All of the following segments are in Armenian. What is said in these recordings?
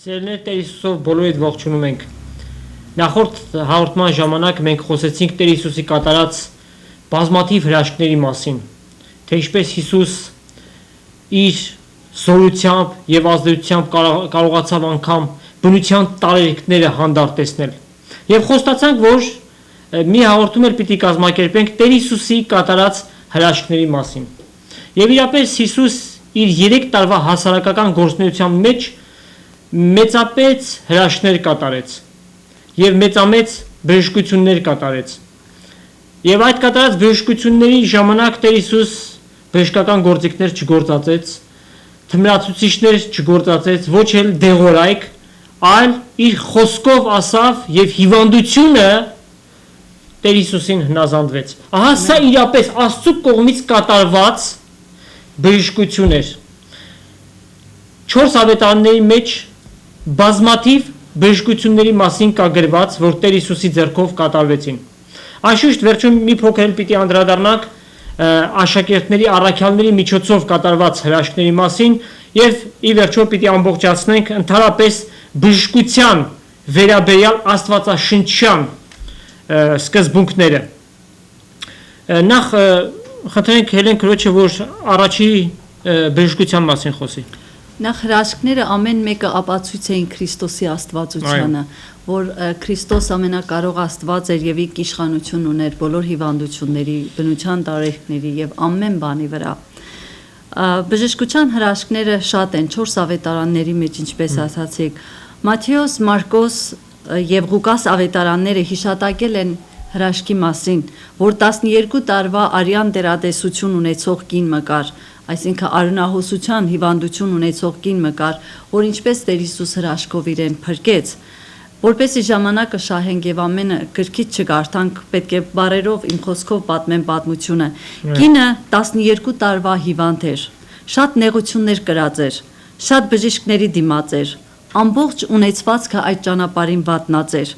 Սերներ Տեր Հիսուսով բոլորիդ ողջունում ենք։ Նախորդ հաղորդման ժամանակ մենք խոսեցինք Տեր Հիսուսի կատարած բազմաթիվ հրաշքների մասին, թե ինչպես Հիսուս իր զորությամբ եւ ազդեցությամբ կարողացավ անգամ բնության տարերիկները հանդարտեցնել։ Եվ խոստացանք, որ մի հաղորդում էլ պիտի կազմակերպենք Տեր Հիսուսի կատարած հրաշքների մասին։ Եվ իրապես Հիսուս իր 3 տարվա հասարակական գործունեության մեջ մեծապես հրաշքներ կատարեց եւ մեծամեծ բժշկություններ կատարեց եւ այդ կատարած բժշկությունների ժամանակ Տեր Հիսուս բժշկական գործիքներ չգործածեց, թմրացուցիչներ չգործածեց, ոչ էլ դեղորայք, այլ իր խոսքով ասավ եւ հիվանդությունը Տեր Հիսուսին հնազանդվեց։ Ահա սա իրապես Աստծո կողմից կատարված բժշկություն էր։ 4 ավետարանների մեջ բազմաթիվ բժշկությունների մասին կա գրված, որ Տեր Հիսուսի ձեռքով կատարվեցին։ Անշուշտ վերջում մի փոքր էլ պիտի անդրադառնանք աշակերտների առաքյալների միջոցով կատարված հրաշքների մասին եւ ի վերջո պիտի ամբողջացնենք ընդհանրապես բժշկության վերաբերյալ աստվածաշնչյան սկզբունքները։ Նախ խնդրենք Հելեն քրոջը, որ առաջի բժշկության մասին խոսի։ Նախ հրաշքները ամեն մեկը ապացույց էին Քրիստոսի աստվածությանը, որ Քրիստոս ամենակարող Աստված էր եւ իր իշխանություն ուներ բոլոր հիվանդությունների, բնության տարերքների եւ ամեն բանի վրա։ Բժշկության հրաշքները շատ են 4 ավետարանների մեջ, ինչպես ասացիք։ Մատթեոս, Մարկոս եւ Ղուկաս ավետարանները հիշատակել են հրաշքի մասին, որ 12 տարվա արյան դերատեսություն ունեցող կին մկար, այսինքն արյունահոսության հիվանդություն ունեցող կին մկար, որ ինչպես Տեր Հիսուս հրաշքով իրեն փրկեց, որպեսզի ժամանակը շահենք եւ ամենը գրքից չգարթանք, պետք է բարերով իմ խոսքով պատմեմ պատմությունը։ Կինը 12 տարվա հիվանդ էր, շատ նեղություններ կրած էր, շատ բժիշկների դիմաց էր, ամբողջ ունեցվածքը այդ ճանապարհին վատնած էր։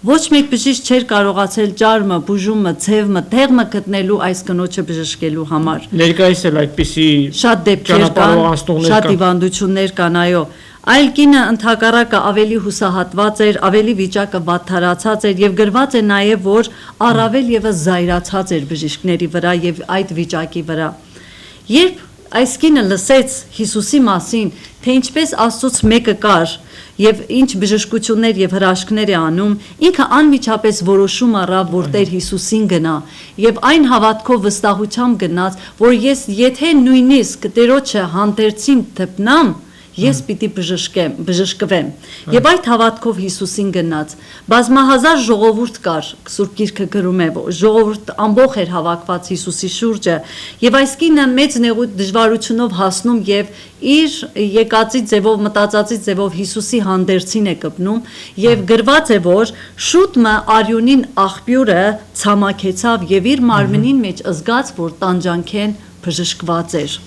Ոչ մեկ բժիշկ չէր կարողացել ճարմը, բուժումը, ցևը, թեղմը գտնելու այս կնոջը բժշկելու համար։ Ներկայիս էլ այդպիսի շատ դեպքեր կան, շատ հիվանդություններ կան, այո։ Այլ կինը ընդհակառակը ավելի հուսահատված էր, ավելի վիճակը վատթարացած էր եւ գրված է նաեւ, որ առավել եւս զայրացած էր բժիշկների վրա եւ այդ վիճակի վրա։ Երբ այս կինը լսեց Հիսուսի մասին, թե ինչպես Աստծոց մեկը կար եւ ինչ բժշկություններ եւ հրաշքներ է անում, ինքը անմիջապես որոշում առավ, որ Տեր Հիսուսին գնա եւ այն հավատքով վստահությամբ գնաց, որ ես եթե նույնիսկ Տերոջը հանդերձին թփնամ, ես պիտի բժշկվեմ։ Եվ այդ հավատքով Հիսուսին գնաց։ Բազմահազար ժողովուրդ կար, Սուրբ Գիրքը գրում է, ժողովուրդ ամբողջ էր հավաքված Հիսուսի շուրջը, եւ այս կինը մեծ դժվարությունով հասնում եւ իր եկածի ձևով, մտածածի ձևով Հիսուսի հանդերձին է կպնում եւ գրված է, որ շուտը արյունին աղբյուրը ցամաքեցավ եւ իր մարմնին մեջ զգաց, որ տանջանքեն բժշկված էր։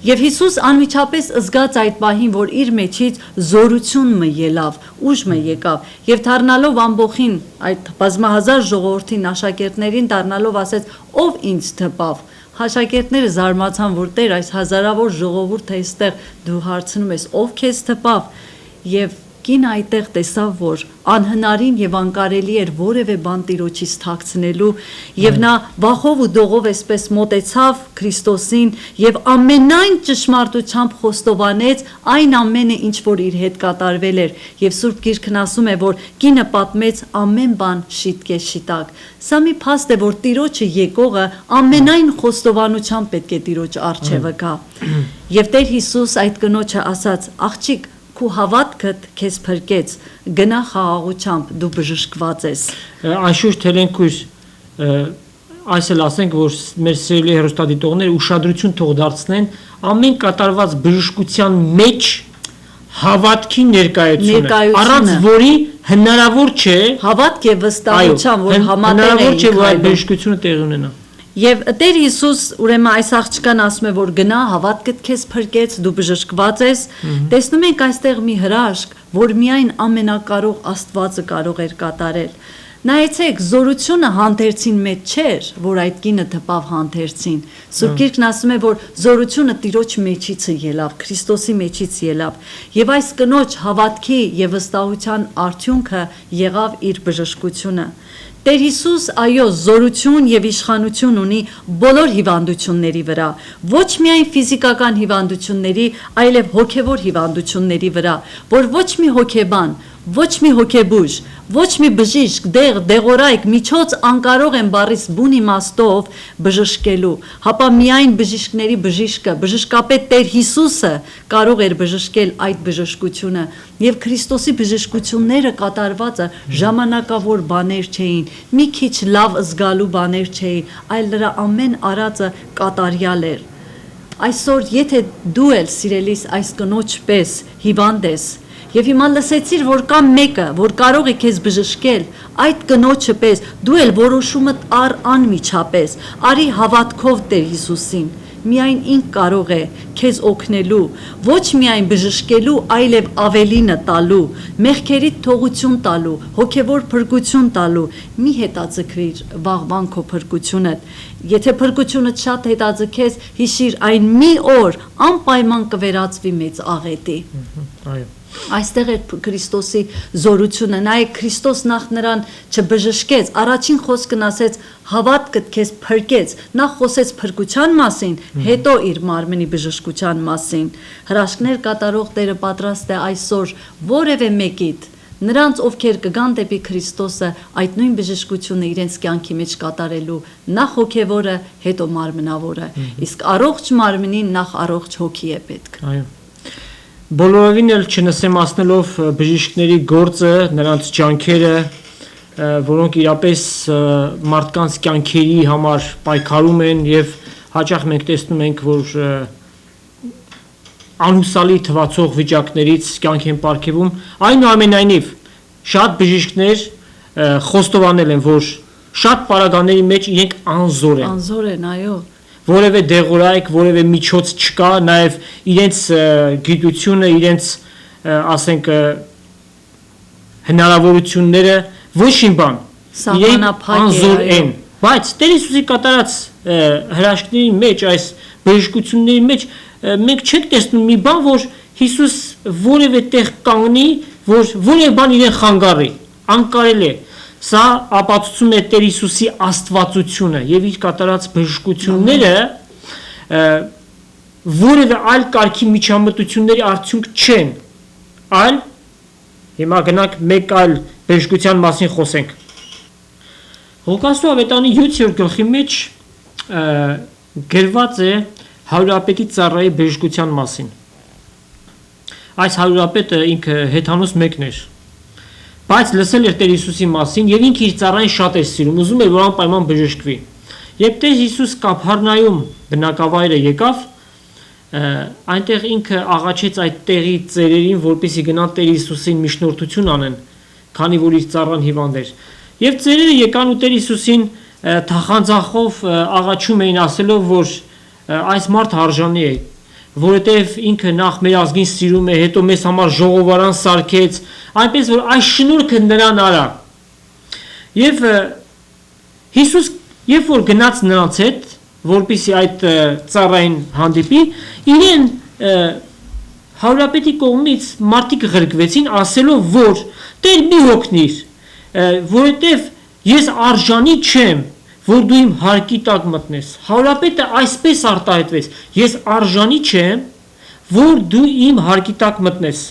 Եվ Հիսուս անմիջապես զգաց այդ պահին, որ իր մեջից զորություն մը ելավ, ուժ մը եկավ, եւ դառնալով ամբողին այդ բազմահազար ժողովրդին աշակերտներին դառնալով ասեց. «Ով ինձ թպավ»։ Աշակերտները զարմացան, որ Տեր, այս հազարավոր ժողովուրդ է այստեղ, դու հարցնում ես, ով քեզ թպավ։ Եվ կինը այդտեղ տեսավ, որ անհնարին եւ անկարելի էր որևէ բան Տիրոջից թաքցնելու, եւ նա վախով ու դողով այսպես մոտեցավ Քրիստոսին եւ ամենայն ճշմարտությամբ խոստովանեց այն ամենը, ինչ որ իր հետ կատարվել էր, եւ Սուրբ Գիրքն ասում է, որ կինը պատմեց ամեն բան շիտկե-շիտակ։ Սա մի փաստ է, որ Տիրոջը եկողը ամենայն խոստովանությամբ պետք է Տիրոջ առջևը գա։ Եվ Տեր Հիսուս այդ կնոջը ասաց. «Աղջիկ, քո հավատքդ քեզ փրկեց, գնա խաղաղությամբ, դու բժշկված ես»։ Անշուշտ Հելեն քույր, այս էլ ասենք, որ մեր սիրելի հեռուստադիտողները ուշադրություն թող դարձնեն ամեն կատարված բժշկության մեջ հավատքի ներկայությունը, առանց որի հնարավոր չէ հավատք եւ վստահության, որ համատեղ հնարավոր չէ, որ այդ բժշկությունը տեղի ունենա։ Եվ Տեր Հիսուս ուրեմն այս աղջկան ասում է, որ գնա, հավատքդ քեզ փրկեց, դու բժշկված ես։ Տեսնում ենք այստեղ մի հրաշք, որ միայն ամենակարող Աստվածը կարող էր կատարել։ Նայեցեք, զորությունը հանդերձին մեջ չէր, որ այդ կինը թպավ հանդերձին։ Սուրբ Գիրքն ասում է, որ զորությունը Տիրոջ մեջից ելավ, Քրիստոսի մեջից ելավ, եւ այս կնոջ հավատքի եւ վստահության արդյունքը եղավ իր բժշկությունը։ Տեր Հիսուս այո զորություն եւ իշխանություն ունի բոլոր հիվանդությունների վրա, ոչ միայն ֆիզիկական հիվանդությունների, այլև հոգեվոր հիվանդությունների վրա, որ ոչ մի հոգեբան, ոչ մի հոգեբույժ, ոչ մի բժիշկ, դեղորայք, միջոց անկարող են բառից բուն իմաստով բժշկելու, հապա միայն բժիշկների բժիշկը, բժշկապետ Տեր Հիսուսը կարող էր բժշկել այդ բժշկությունը, եւ Քրիստոսի բժշկությունները կատարվածը ժամանակավոր բաներ չէին, մի քիչ լավ զգալու բաներ չէին, այլ նրա ամեն արածը կատարյալ էր։ Այսօր եթե դու էլ սիրելիս այս կնոջ պես հիվանդ ես, եւ հիմա լսեցիր, որ կա մեկը, որ կարող է քեզ բժշկել, այդ կնոջը պես դու էլ որոշումը առ անմիջապես, արի հավատքով Տեր Հիսուսին, միայն ինք կարող է քեզ օգնելու, ոչ միայն բժշկելու, այլև ավելինը տալու, մեղքերիդ թողություն տալու, հոգևոր փրկություն տալու, մի հետաձգվիր վաղվան քո փրկությունդ, եթե փրկությունդ շատ հետաձգես, հիշիր այն մի օր անպայման կվերածվի մեծ աղետի։ Այո։ Այստեղ է Քրիստոսի զորությունը, նայեք Քրիստոս նախ նրան չբժշկեց, առաջին խոսքն ասեց հավատքդ քեզ փրկեց, նախ խոսեց փրկության մասին, հետո իր մարմնի բժշկության մասին։ Հրաշքներ կատարող Տերը պատրաստ է այսօր որևէ մեկիդ նրանց ովքեր կգան դեպի Քրիստոսը այդ նույն բժշկությունը իրենց կյանքի մեջ կատարելու, նախ հոգևորը, հետո մարմնավորը, իսկ առողջ մարմնին նախ առողջ հոգի է պետք։ Այո։ Բոլորովին էլ չնսեմացնելով բժիշկների գործը, նրանց ջանքերը, որոնք իրապես մարդկանց կյանքերի համար պայքարում են եւ հաճախ մենք տեսնում ենք, որ անհուսալի թվացող վիճակներից կյանք են պարգևում, այնուամենայնիվ շատ բժիշկներ խոստովանել են, որ շատ պարագաների մեջ իրենք անզոր են։ Անզոր են, այո։ Որևէ դեղորայք, որևէ միջոց չկա, նաև իրենց գիտությունը, իրենց ասենք հնարավորությունները ոչ մի բան, իրենք անզոր են, բայց Տեր Հիսուսի կատարած հրաշքների մեջ, այս բժշկությունների մեջ մենք չենք տեսնում մի բան, որ Հիսուս որևէ տեղ կանգնի, որ որևէ բան իրեն խանգարի, անկարելի է։ Սա ապացուցում է Տեր Հիսուսի աստվածությունը եւ իր կատարած բժշկությունները որևէ այլ կարգի միջամտությունների արդյունք չեն, այլ հիմա գնանք մեկ այլ բժշկության մասին խոսենք։ Ղուկասու ավետարանի 7-րդ գլխի մեջ գրված է հարյուրապետի ծառայի բժշկության մասին։ Այս հարյուրապետը ինքը հեթանոս մեկն էր, բայց լսել էր Տեր Հիսուսի մասին եւ ինքը իր ծառային շատ էր սիրում, ուզում էր որ անպայման բժշկվի։ Երբ Տեր Հիսուս Կափառնայում բնակավայրը եկավ, այնտեղ ինքը աղաչեց այդ տեղի ծերերին, որպեսզի գնան Տեր Հիսուսին միջնորդություն անեն, քանի որ իր ծառան հիվանդ էր։ Եվ ծերերը եկան ու Տեր Հիսուսին թախանձախով աղաչում էին, ասելով, որ այս մարդը արժանի է, որովհետև ինքը նախ մեր ազգին սիրում է, հետո մեզ համար ժողովարան սարքեց, այնպես որ այս շնորհքը նրան արա։ Եվ Հիսուս երբ որ գնաց նրանց հետ, որպեսզի այդ ծառային հանդիպի, իրեն հարյուրապետի կողմից մարդիկ ղրկվեցին, ասելով, որ Տեր մի հոգնիր, որովհետև ես արժանի չեմ, որ դու իմ հարկի տակ մտնես։ Հարյուրապետը այսպես արտահայտվեց. ես արժանի չեմ, որ դու իմ հարկի տակ մտնես։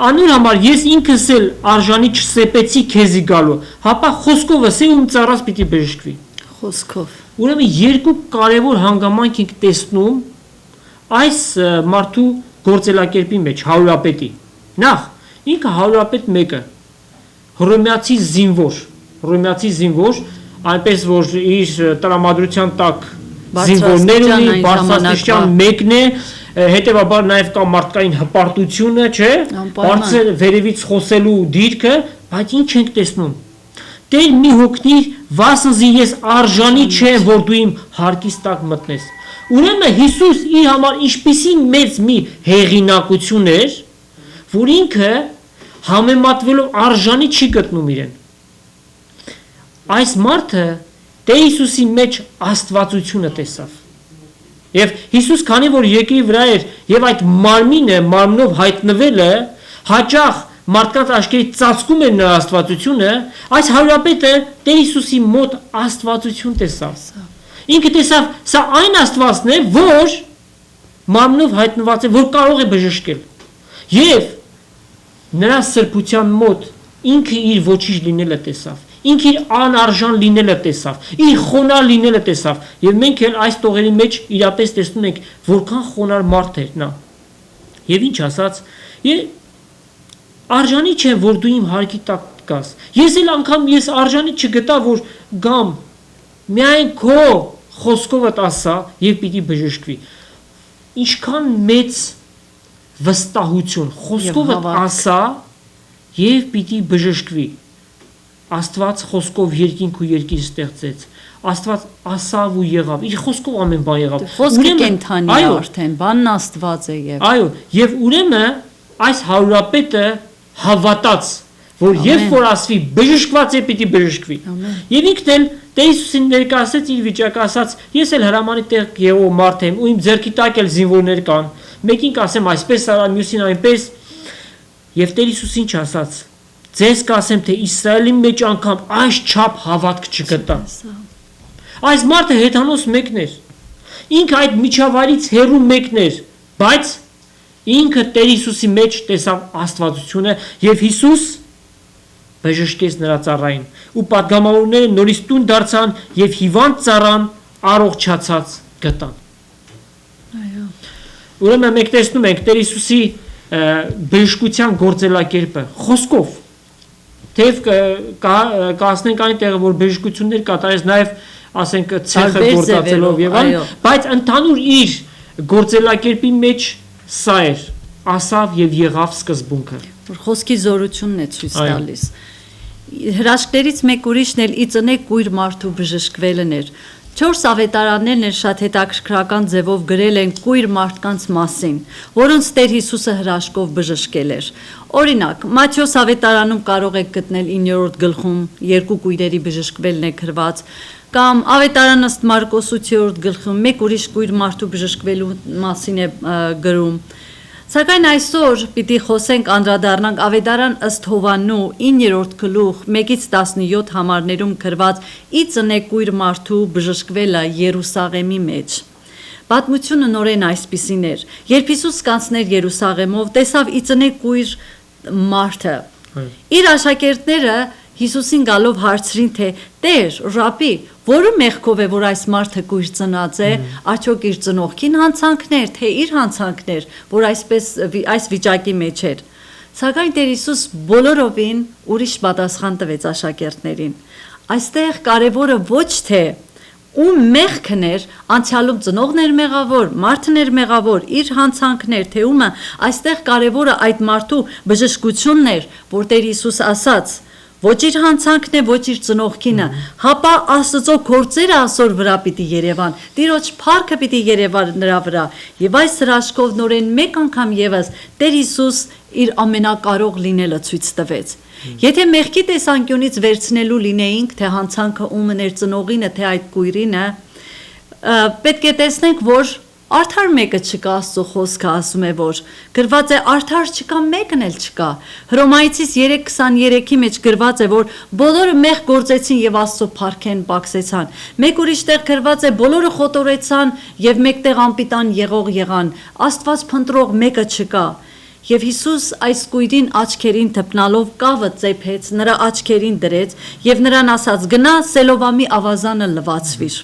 Անոր համար ես ինքս էլ արժանի չսեպեցի քեզի գալու, հապա խոսքով ասե ում ծառաս պիտի բժշկվի։ Խոսքով։ Ուրեմն երկու կարևոր հանգամանք ենք տեսնում այս մարդու գործելակերպի մեջ, հարյուրապետի։ Նախ, ինքը հարյուրապետ մեկը, հռոմեացի զինվոր, այնպես որ իր տրամադրության տակ զինվորներ ունի, բարձրաստիճան մեկն է, հետևաբար նաև կա մարդկային հպարտությունը, չէ, բարձր վերևից խոսելու դիրքը, բայց ինչ ենք տեսնում։ Տեր մի հոգնիր, վասնզի ես արժանի չեմ, որ դու իմ հարկիս տակ մտնես։ Ուրեմն Հիսուս իր համար ինչպիսի մեծ մի հեղինակություն էր, որ ինքը համեմատվելով արժանի չի գտնում իրեն։ այս մարդը Տեր Հիսուսի մեջ աստվածությունը տեսավ։ Եվ Հիսուս քանի որ երկրի վրա էր եւ այդ մարմինը մարմնով հայտնվելը հաճախ մարդկանց աչքերից ծածկում էր նրա աստվածությունը, այս հարյուրապետը Տեր Հիսուսի մոտ աստվածություն տեսավ։ Ինքը տեսավ, սա այն Աստվածն է, որ մարմնով հայտնված է, որ կարող է բժշկել։ Եվ նրա սրբության մոտ ինքը իր ոչինչ լինելը տեսավ։ Ինքը իր անարժան լինելը տեսավ, իր խոնար լինելը տեսավ, եւ մենք էլ այս տողերի մեջ իրապես տեսնում ենք որքան խոնար մարդ էր նա։ Եվ ինչ ասաց, արժանի չէ որ դու իմ հարկի տակ գաս։ Ես էլ անգամ արժանի չգտա որ գամ միայն քո խոսքովդ ասա եւ պիտի բժշկվի։ Ինչքան մեծ վստահություն խոսքովդ ասա եւ պիտի բժշկվի։ Աստված խոսքով երկինք ու երկիր ստեղծեց։ Աստված ասավ ու եղավ։ Իր խոսքով ամեն բան եղավ։ Խոսքը կենթանի է արդեն, բանն Աստված է եւ։ Այո, եւ ուրեմն այս հարուրապետը հավատաց, որ երբ որ ասվի բժշկված է, պիտի բժշկվի։ Եվ ինքն էլ Տեր Հիսուսին ներկայացրեց իր վիճակը, ասաց. Ես էլ հրամանի տեղ եղող մարդ եմ, ու իմ ձեռքի տակ էլ զինվորներ կան։ Մեկին կասեմ այսպես արա, մյուսին այնպես։ Եվ Տեր Հիսուսին ինչ ասաց. Ձեզ կասեմ, թե Իսրայելի մեջ անգամ այս չափ հավատք չգտա։ Այս մարդը հեթանոս մեկն էր։ Ինքը այդ միջավայրից հեռու մեկն էր, բայց ինքը Տեր Հիսուսի մեջ տեսավ աստվածությունը եւ Հիսուս բժշկեց նրա ծառային ու պատգամավորները նորից տուն դարձան եւ հիվանդ ծառան առողջացած գտան։ Այո։ Ուրեմն մենք տեսնում ենք Տեր Հիսուսի բժշկության գործելակերպը խոսքով թեև կասնենք այն տեղը որ բժշկություններ կատարեց նաև ասենք ցեխը գործածելով եւ այլն, բայց ընդհանուր իր գործելակերպի մեջ սա էր ասավ եւ եղավ սկզբունքը, որ խոսքի զորությունն է ցույց տալիս։ Հրաշքներից մեկ ուրիշն էլ ի ծնե կույր մարդու բժշկվելն էր։ 4 ավետարաններն էլ շատ հետաքրքրական ձևով գրել են կույր մարդկանց մասին, որոնց Տեր Հիսուսը հրաշքով բժշկել էր։ Օրինակ, Մատթեոս ավետարանում կարող եք գտնել 9-րդ գլխում երկու կույրերի բժշկվելն է գրված, կամ ավետարան ըստ Մարկոս 8-րդ գլխում մեկ ուրիշ կույր մարդու բժշկվելու մասին է գրում։ Սակայն այսօր պիտի խոսենք անդրադառնանք ավետարան ըստ Հովաննու 9-րդ գլուխ 1-ից 17 համարներում գրված ի ծնե կույր մարդու բժշկվելը Երուսաղեմի մեջ։ Պատմությունը նորեն այսպիսին էր. երբ Հիսուս կանցներ Երուսաղեմով, տեսավ ի ծնե կույր մարդը։ Իր աշակերտները Հիսուսին գալով հարցրին, թե Տեր, Ռաբի, որը մեղքով է, որ այս մարդը կույր ծնած է, արդյոք իր ծնողքին հանցանքներ, թե իր հանցանքներ, որ այս վիճակի մեջ էր։ Սակայն Տեր Հիսուս բոլորովին ուրիշ պատասխան տվեց աշակերտներին։ Այստեղ կարևորը ոչ թե ում մեղքն էր, անցյալում ծնողն էր մեղավոր, մարդն էր մեղավոր, իր հանցանքներ, թե ումը, այստեղ կարևորը այդ մարդու բժշկությունն էր, որ Տեր Հիսուս ասաց. ոչ իր հանցանքն է, ոչ իր ծնողքինը, հապա Աստծո գործերը ասոր վրա պիտի երևան, Տիրոջ փառքը պիտի երևա նրա վրա, եւ այս հրաշքով նորեն մեկ անգամ եւս Տեր Հիսուս իր ամենակարող լինելը ցույց տվեց։ Եթե մեղքի տեսանկյունից վերցնելու լինեինք, թե հանցանքը ումն էր ծնողինը, թե այդ կույրինը, պետք է տեսնենք, որ արդար մեկը չկա, Աստծո խոսքը ասում է, որ գրված է արդար չկա, մեկն էլ չկա։ Հռոմայացիս 3:23-ի մեջ գրված է, որ բոլորը մեղ գործեցին եւ Աստծո փառքեն պակսեցան։ Մեկ ուրիշ տեղ գրված է, բոլորը խոտորեցան եւ մեկտեղ անպիտան եղող եղան։ Աստված փնտրող մեկը չկա։ Եվ Հիսուս այս կույրին աչքերին թփնալով կավը ծեփեց, նրա աչքերին դրեց եւ նրան ասաց. գնա Սելովամի ավազանը լվացվիր։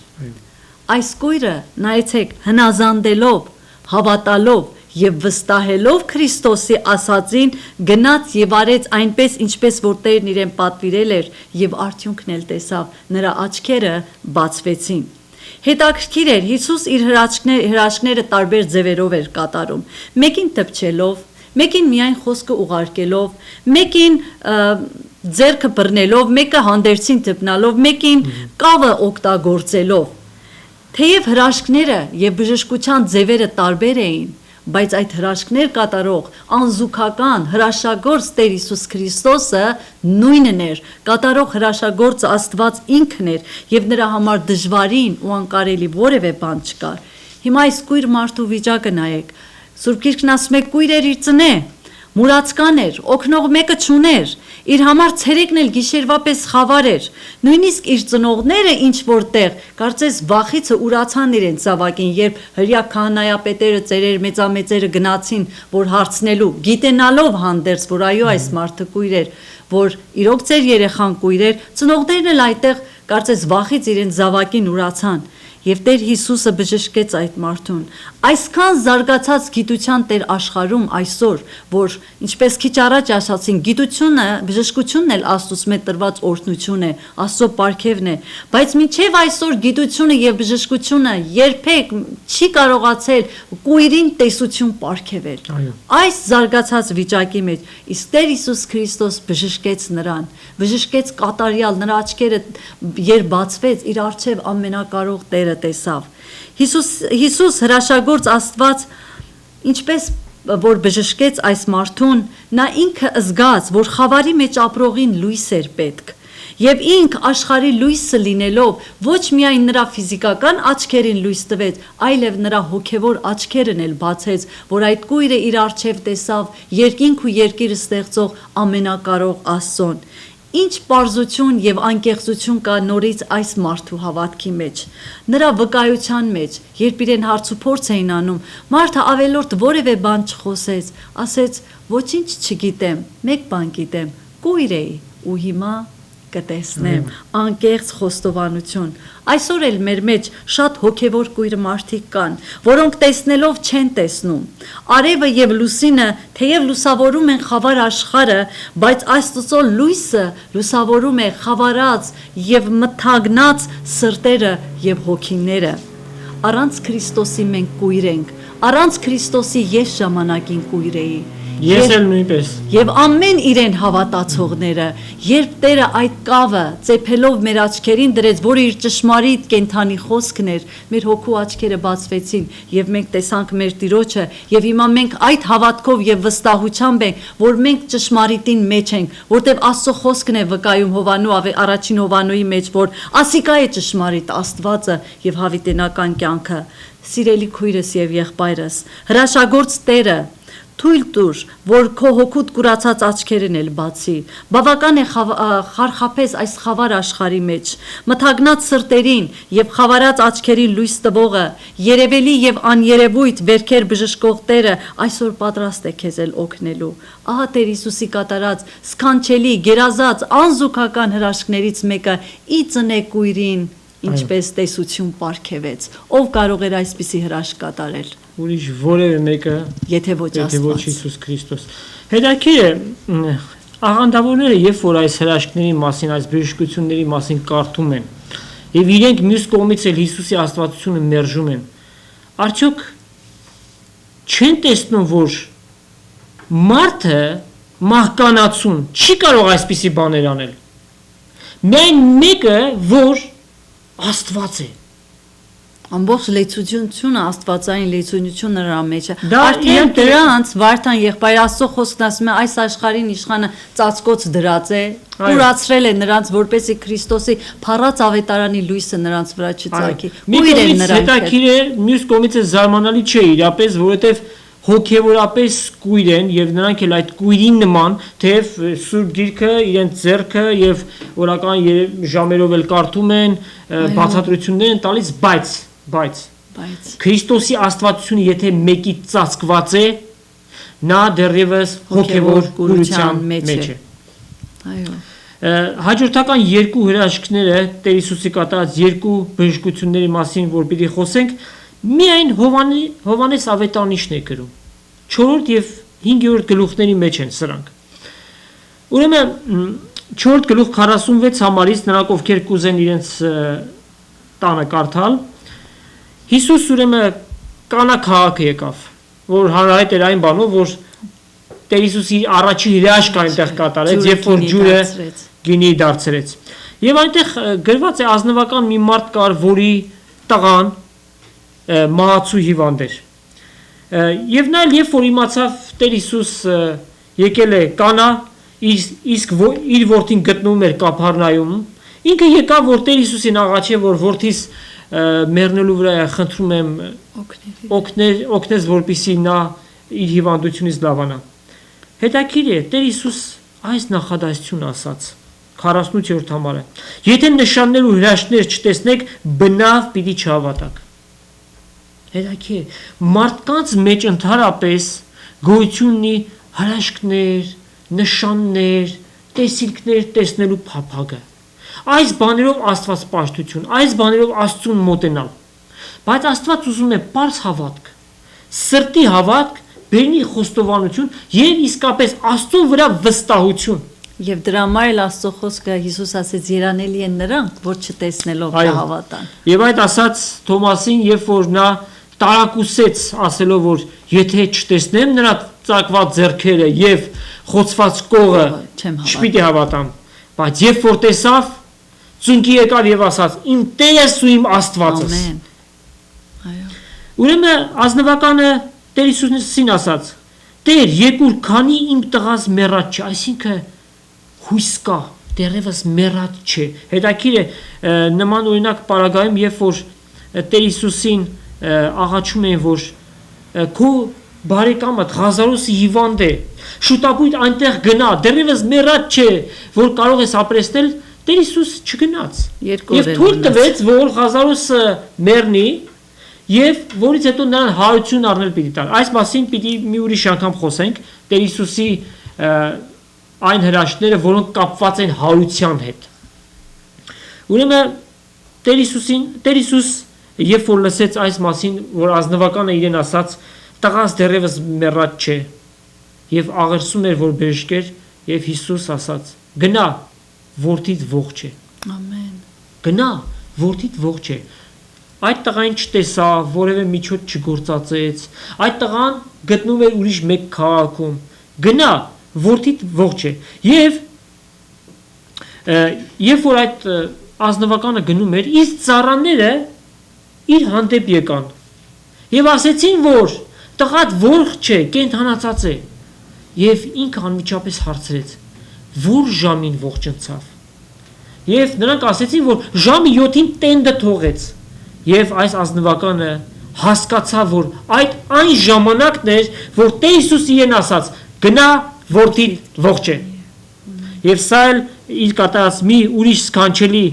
Այս կույրը, նայեցեք, հնազանդելով, հավատալով եւ վստահելով Քրիստոսի ասածին, գնաց եւ արեց այնպես, ինչպես որ Տերն իրեն պատվիրել էր եւ արդյունքն էլ տեսավ, նրա աչքերը բացվեցին։ Հետաքրքիր էր, Հիսուս իր հրաշքները տարբեր ձևերով էր կատարում, մեկին տպչելով, մեկին միայն խոսքը ուղարկելով, մեկին ձեռքը բռնելով, մեկը հանդերձին թփնալով, մեկին կավը օգտագործելով։ Թեև հրաշքները եւ բժշկության ձևերը տարբեր էին, բայց այդ հրաշքներ կատարող անզուգական հրաշագործ Տեր Հիսուս Քրիստոսը նույնն էր, կատարող հրաշագործ Աստված ինքն էր եւ նրա համար դժվարին ու անկարելի որևէ բան չկար։ Հիմա այս կույր մարդու վիճակը նայեք։ Սուրբ Գիրքն ասում է կույր էր իր ծնե, մուրացկան էր, օգնող մեկը չուներ, իր համար ցերեկն էլ գիշերվա պես խավար էր, նույնիսկ իր ծնողները ինչ որտեղ, կարծես վախիցը ուրացան իրենց զավակին, երբ հրյա քահանայապետերը, ծերեր, մեծամեծերը գնացին, որ հարցնելու, գիտենալով հանդերձ, որ այո, այս մարդը կույր էր, որ իրոք ձեր երեխան կույր էր, ծնողներն էլ այդտեղ կարծես վախից իրենց զավակին ուրացան։ Եվ Տեր Հիսուսը բժշկեց այդ մարդուն։ Այսքան զարգացած գիտության Տեր աշխարհում այսօր, որ ինչպես քիչ առաջ ասացին, գիտությունը, բժշկությունն էլ Աստծուց մեծ տրված օրհնություն է, Աստծո պարգևն է, բայց մինչև այսօր գիտությունը եւ բժշկությունը երբեք չի կարողացել կույրին տեսություն պարգևել։ Այս զարգացած վիճակի մեջ իսկ Տեր Հիսուս Քրիստոս բժշկեց նրան, բժշկեց կատարյալ, նրա աչքերը երբ բացվեց, իր առջև ամենակարող Տերը տեսավ։ Հիսուս հրաշագործ Աստված ինչպես որ բժշկեց այս մարդուն, նա ինքը զգաց, որ խավարի մեջ ապրողին լույս էր պետք, եւ ինք աշխարհի լույսը լինելով ոչ միայն նրա ֆիզիկական աչքերին լույս տվեց, այլև նրա հոգևոր աչքերն էլ բացեց, որ այդ կույրը իր առջև տեսավ երկինք ու երկիր ստեղծող ամենակարող Աստծուն։ Ինչ պարզություն եւ անկեղծություն կա նորից այս մարդու հավատքի մեջ, նրա վկայության մեջ, երբ իրեն հարց ու փորձ էին անում, մարդը ավելորդ որևէ բան չխոսեց, ասեց ոչինչ չգիտեմ, մեկ բան գիտեմ, կույր էի ու հիմա կտեսնեմ, անկեղծ խոստովանություն։ Այսօր էլ մեր մեջ շատ հոգևոր կույր մարդիկ կան, որոնք տեսնելով չեն տեսնում։ Արևը եւ լուսինը թեև լուսավորում են խավար աշխարհը, բայց Աստծո լույսը լուսավորում է խավարած եւ մթագնած սրտերը եւ հոգիները։ Առանց Քրիստոսի մենք կույր ենք, առանց Քրիստոսի ես ժամանակին կույր էի։ Ես էլ նույնպես։ Եվ ամեն իրեն հավատացողները, երբ Տերը այդ կավը ծեփելով մեր աչքերին դրեց, որ իր ճշմարիտ կենթանի խոսքն էր, մեր հոգու աչքերը բացվեցին եւ մենք տեսանք մեր Տիրոջը եւ հիմա մենք այդ հավատքով եւ վստահությամբ ենք, որ մենք ճշմարիտին մեջ ենք, որտեւ Աստծո խոսքն է վկայում Հովանու առաջին Հովանուի մեջ, որ ասիկա է ճշմարիտ Աստվածը եւ հավիտենական կյանքը։ Սիրելի քույրս եւ եղբայրս, հրաշագործ Տերը թույլ տուր, որ քո հոգուտ կուրացած աչքերն էլ բացի, բավական է խարխափես այս խավար աշխարհի մեջ, մթագնած սրտերին եւ խավարած աչքերին լույս տվողը, երևելի եւ աներևույթ վերքեր բժշկող Տերը այսօր պատրաստ է քեզ էլ օգնելու։ Ահա Տեր Հիսուսի կատարած սքանչելի, գերազած, անզուգական հրաշքներից մեկը՝ ի ծնե կույրին ինչպես տեսություն պարգևեց, ով կարող էր այսպիսի հրաշք կատարել։ Ուրիշ որևէ մեկը, եթե ոչ Հիսուս Քրիստոս։ Հետաքրքիր է, աղանդավորները երբ որ այս հրաշքների մասին, այս բժշկությունների մասին կարդում են, եւ իրենք մյուս կողմից էլ Հիսուսի աստվածությունը մերժում են, արդյոք չեն տեսնում, որ մարդը մահկանացուն չի կարող այսպիսի բաներ անել։ Միայն մեկը, որ Աստված է։ Ամբողջ լեցությունությունը, աստվածային լեցությունությունը նրա մեջ է։ Արդեն դրանց Վարդան եղբայր Աստծո խոսքն ասում է, այս աշխարհին իշխանը ծածկոց դրած է, ուրացրել է նրանց, որպեսզի Քրիստոսի փառած ավետարանի լույսը նրանց վրա չծագի։ Ույր են նրանք։ Հետաքրքիր է, մյուս կողմից է զարմանալի չէ իրապես, որովհետև հոգևորապես կույր են եւ նրանք էլ այդ կույրին նման, թեև Սուրբ Գիրքը իրենց ձեռքը եւ օրական ժամերով էլ կարդում են, բացատրություններ են տալիս, բայց Քրիստոսի աստվածությունը եթե մեկի ծածկված է, նա դեռևս հոգևոր կուրության մեջ է։ Այո։ Հաջորդական երկու հրաշքները Տեր Հիսուսի կատարած երկու բժշկությունների մասին, որ պիտի խոսենք, միայն Հովանես ավետարանիչն է գրում։ 4 եւ 5-րդ գլուխների մեջ են սրանք։ Ուրեմն 4 գլուխ 46 համարից նրանք ովքեր կուզեն իրենց տանը կարդալ, Հիսուս ուրեմն Կանա քաղաքը եկավ, որ հանրահայտ էր այն բանով, որ Տեր Հիսուսի առաջի հրաշքն այնտեղ կատարեց, երբ որ ջուրը գինի դարձրեց։ Եվ այնտեղ գրված է ազնվական մի մարդ կար, որի տղան մահացու հիվանդ էր։ Եվ նա երբ որ իմացավ Տեր Հիսուս եկել է Կանա, իսկ իր որդին գտնվում էր Կափառնայում, ինքը եկավ որ Տեր Հիսուսին աղաչե, որ որդիս մեռնելու վրա է, խնդրում եմ օգնես, որպեսզի նա իր հիվանդությունից լավանա։ Հետաքրքիր է, Տեր Հիսուս այս նախադասությունը ասաց 48-րդ համարը. Եթե նշաններ ու հրաշքներ չտեսնեք, բնավ պիտի չհավատաք։ Հետաքրքիր է, մարդկանց մեջ ընդհանրապես գոյություն ունի հրաշքներ, նշաններ, տեսիլքներ տեսնելու փափագը։ Այս բաներով Աստվածպաշտություն, այս բաներով Աստծուն մոտենալ։ Բայց Աստված ուզում է պարզ հավատք, սրտի հավատք, բերնի խոստովանություն եւ իսկապես Աստծո վրա վստահություն։ Եվ դրա համար էլ Աստծո խոսքը Հիսուս ասեց երանելի են նրանք, որ չտեսնելով կհավատան։ Եվ այդ ասաց Թոմասին, երբ որ նա տարակուսեց ասելով, որ եթե չտեսնեմ նրա ծակված ձեռքերը եւ խոցված կողը, չպիտի հավատամ։ Բայց երբ որ տեսավ, ծունկի եկավ եւ ասաց. Իմ Տերս ու իմ Աստվածս։ Ամեն։ Այո։ Ուրեմն ազնվականը Տեր Հիսուսին ասաց. Տեր, երկուր քանի իմ տղաս մեռած չէ, այսինքն հույս կա, դեռևս մեռած չէ։ Հետաքրքիր է նման օրինակ պարագայում, երբ որ Տեր Հիսուսին աղաչում են, որ քո բարեկամը Ղազարոսը հիվանդ է, շուտապույտ այնտեղ գնա, դեռևս մեռած չէ, որ կարող ես ապրեցնել, Տեր Հիսուս չգնաց։ Եվ թույլ տվեց, որ Ղազարոսը մեռնի, եւ որից հետո նրան հարություն առնել պիտի տալ։ Այս մասին պիտի մի ուրիշ անգամ խոսենք Տեր Հիսուսի այն հրաշքները, որոնք կապված են հարության հետ։ Ուրեմն Տեր Հիսուս երբ որ լսեց այս մասին, որ ազնվականը իրեն ասաց, տղաս դեռևս մեռած չէ, եւ աղերսում էր, որ բժշկեր, եւ Հիսուս ասաց. գնա, որդիդ ողջ է։ Ամեն։ Գնա, որդիդ ողջ է։ Այդ տղային չտեսավ, որևէ միջոց չգործածեց, այդ տղան գտնվում էր ուրիշ մեկ քաղաքում, գնա, որդիդ ողջ է։ Եվ որ այդ ազնվականը գնում էր, իսկ ծառաները իր հանդեպ եկան եւ ասեցին, որ տղադ ողջ չէ, կենդանացած է։ Եվ ինքը անմիջապես հարցրեց. որ ժամին ողջնցավ։ Եվ նրանք ասեցին, որ ժամը 7-ին տենդը թողեց։ Եվ այս ազնվականը հասկացավ, որ այն ժամանակն էր, որ Տեր Հիսուսը իրեն ասաց. գնա, որդիդ ողջ է։ Եվ սա էլ իր կատարած մի ուրիշ սքանչելի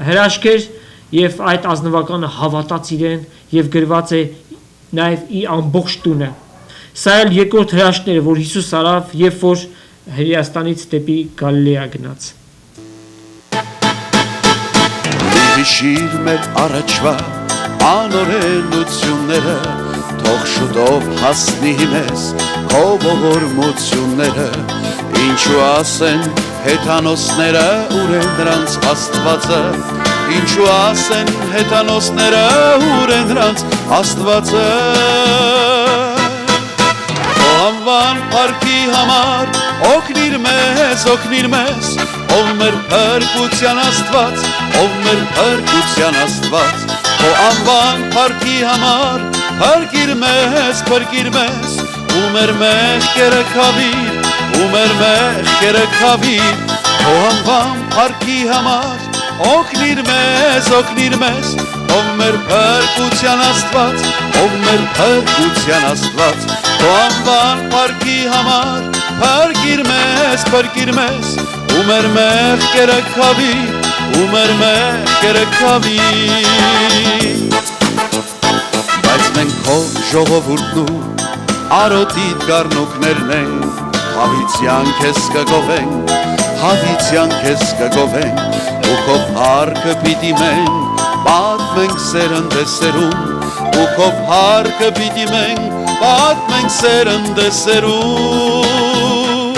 հրաշք էր, եւ այդ ազնվականը հավատաց իրեն եւ գրված է նաեւ իր ամբողջ տունը։ Սա էլ երկրորդ հրաշքն էր, որ Հիսուս արավ, երբ որ Հրեաստանից դեպի Գալիլեա գնաց։ Հիշիր մեր առաջվա անօրենությունները, թող շուտով հասնի մեզ քո ողորմությունները, ինչու ասեն հեթանոսները ուր են նրանց Աստվածը, ինչու ասեն հեթանոսները ուր են նրանց Աստվածը, անվան փառքի համար օգնիր մեզ, ով մեր փրկության Աստված, ով մեր փրկության Աստված, քո անվան փառքի համար փրկիր մեզ, ու մեր մեղքերը քավիր, քո անվան փառքի համար օգնիր մեզ, ով մեր փրկության Աստված, քո անվան փառքի համար փրկիր մեզ, ու մեր մեղքերը քավիր, բայց մենք քո ժողովուրդն ու արոտիդ գառնուկներն ենք, հավիտյան քեզ կգովենք, ու քո փառքը պիտի մենք պատմենք սերնդեսերուն, ու քո փառքը պիտի մենք պատմենք սերնդեսերուն,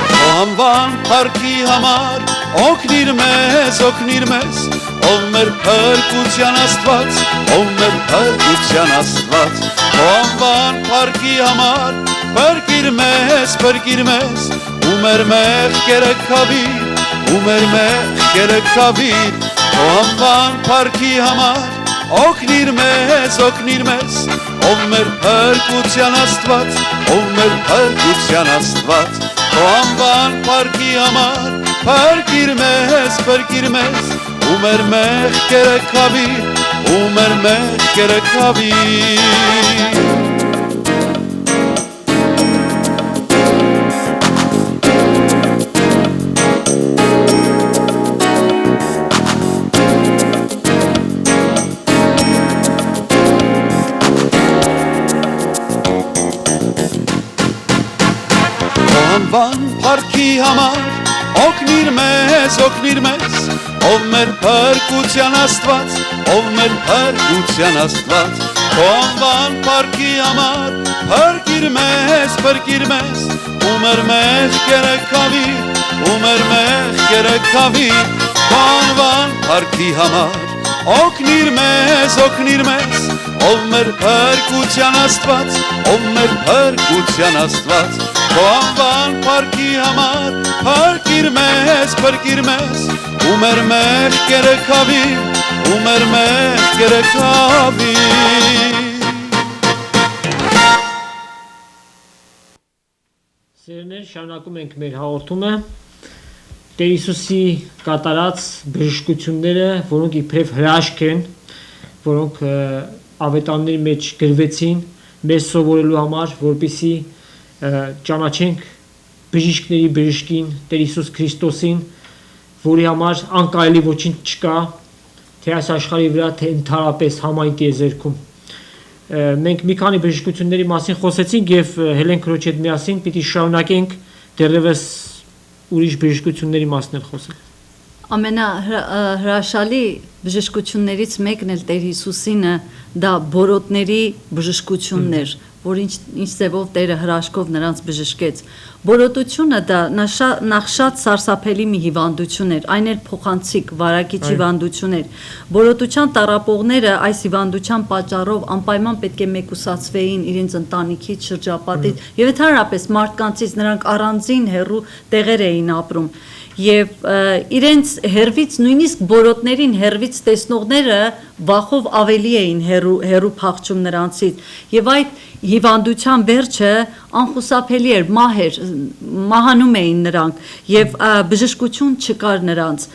քո անվան փառքի համար օգնիր մեզ, ով մեր փրկության Աստված, քո անվան փառքի համար փրկիր մեզ, ու մեր մեղքերը քավիր, քո անվան փառքի համար օգնիր մեզ, ով մեր փրկության Աստված, ով մեր փրկության Աստված, քո անվան փառքի համար, փրկիր մեզ, ու մեր մեղքերը քավիր, ու մեր մեղքերը քավիր։ Անվան փառքի համար օգնիր մեզ, ով մեր փրկության Աստված, ով մեր փրկության Աստված, քո անվան փառքի համար փրկիր մեզ, ու մեր մեղքերը քավիր, ու մեր մեղքերը քավիր, քո անվան փառքի համար օգնիր մեզ, ով մեր փրկության Աստված, ով մեր փրկության Աստված, քո անվան փառքի համար փրկիր մեզ, ու մեր մեղքերը քավիր, ու մեր մեղքերը քավիր։ Սիրելիներ, շարունակում ենք մեր հաղորդումը Տեր Հիսուսի կատարած բժշկությունները, որոնք իբրև հրաշք են, որոնք ավետարանների մեջ գրվեցին մեզ սովորելու համար, որպեսզի ճանաչենք բժիշկների բժշկին, Տեր Հիսուս Քրիստոսին, որի համար անկարելի ոչինչ չկա, թե այս աշխարհի վրա, թե ընդհանրապես համայն տիեզերքում։ Մենք մի քանի բժշկությունների մասին խոսեցինք եւ Հելեն քրոջ հետ միասին պիտի շարունակենք դեռևս ուրիշ բժշկությունների մասին խոսել։ Ամենահրաշալի բժշկություններից մեկն էլ Տեր Հիսուսինը դա բորոտների բժշկություններ, որ ինչ ձևով Տերը հրաշքով նրանց բժշկեց։ Բորոտությունը դա նախ շատ սարսափելի մի հիվանդություն էր, այն էլ փոխանցիկ, վարակիչ հիվանդություն էր։ Բորոտության տառապողները այս հիվանդության պատճառով անպայման պետք է մեկուսացվեին իրենց ընտանիքից, շրջապատից եւ ընդհանրապես մարդկանցից, նրանք առանձին հեռու տեղեր էին ապրում։ Եվ իրենց հերվից, նույնիսկ բորոտներին հերվից տեսնողները վախով ավելի էին հերու փախչում նրանցից եւ այդ հիվանդության վերջը անխուսափելի էր, մահ էր, մահանում էին նրանք եւ բժշկություն չկար նրանց։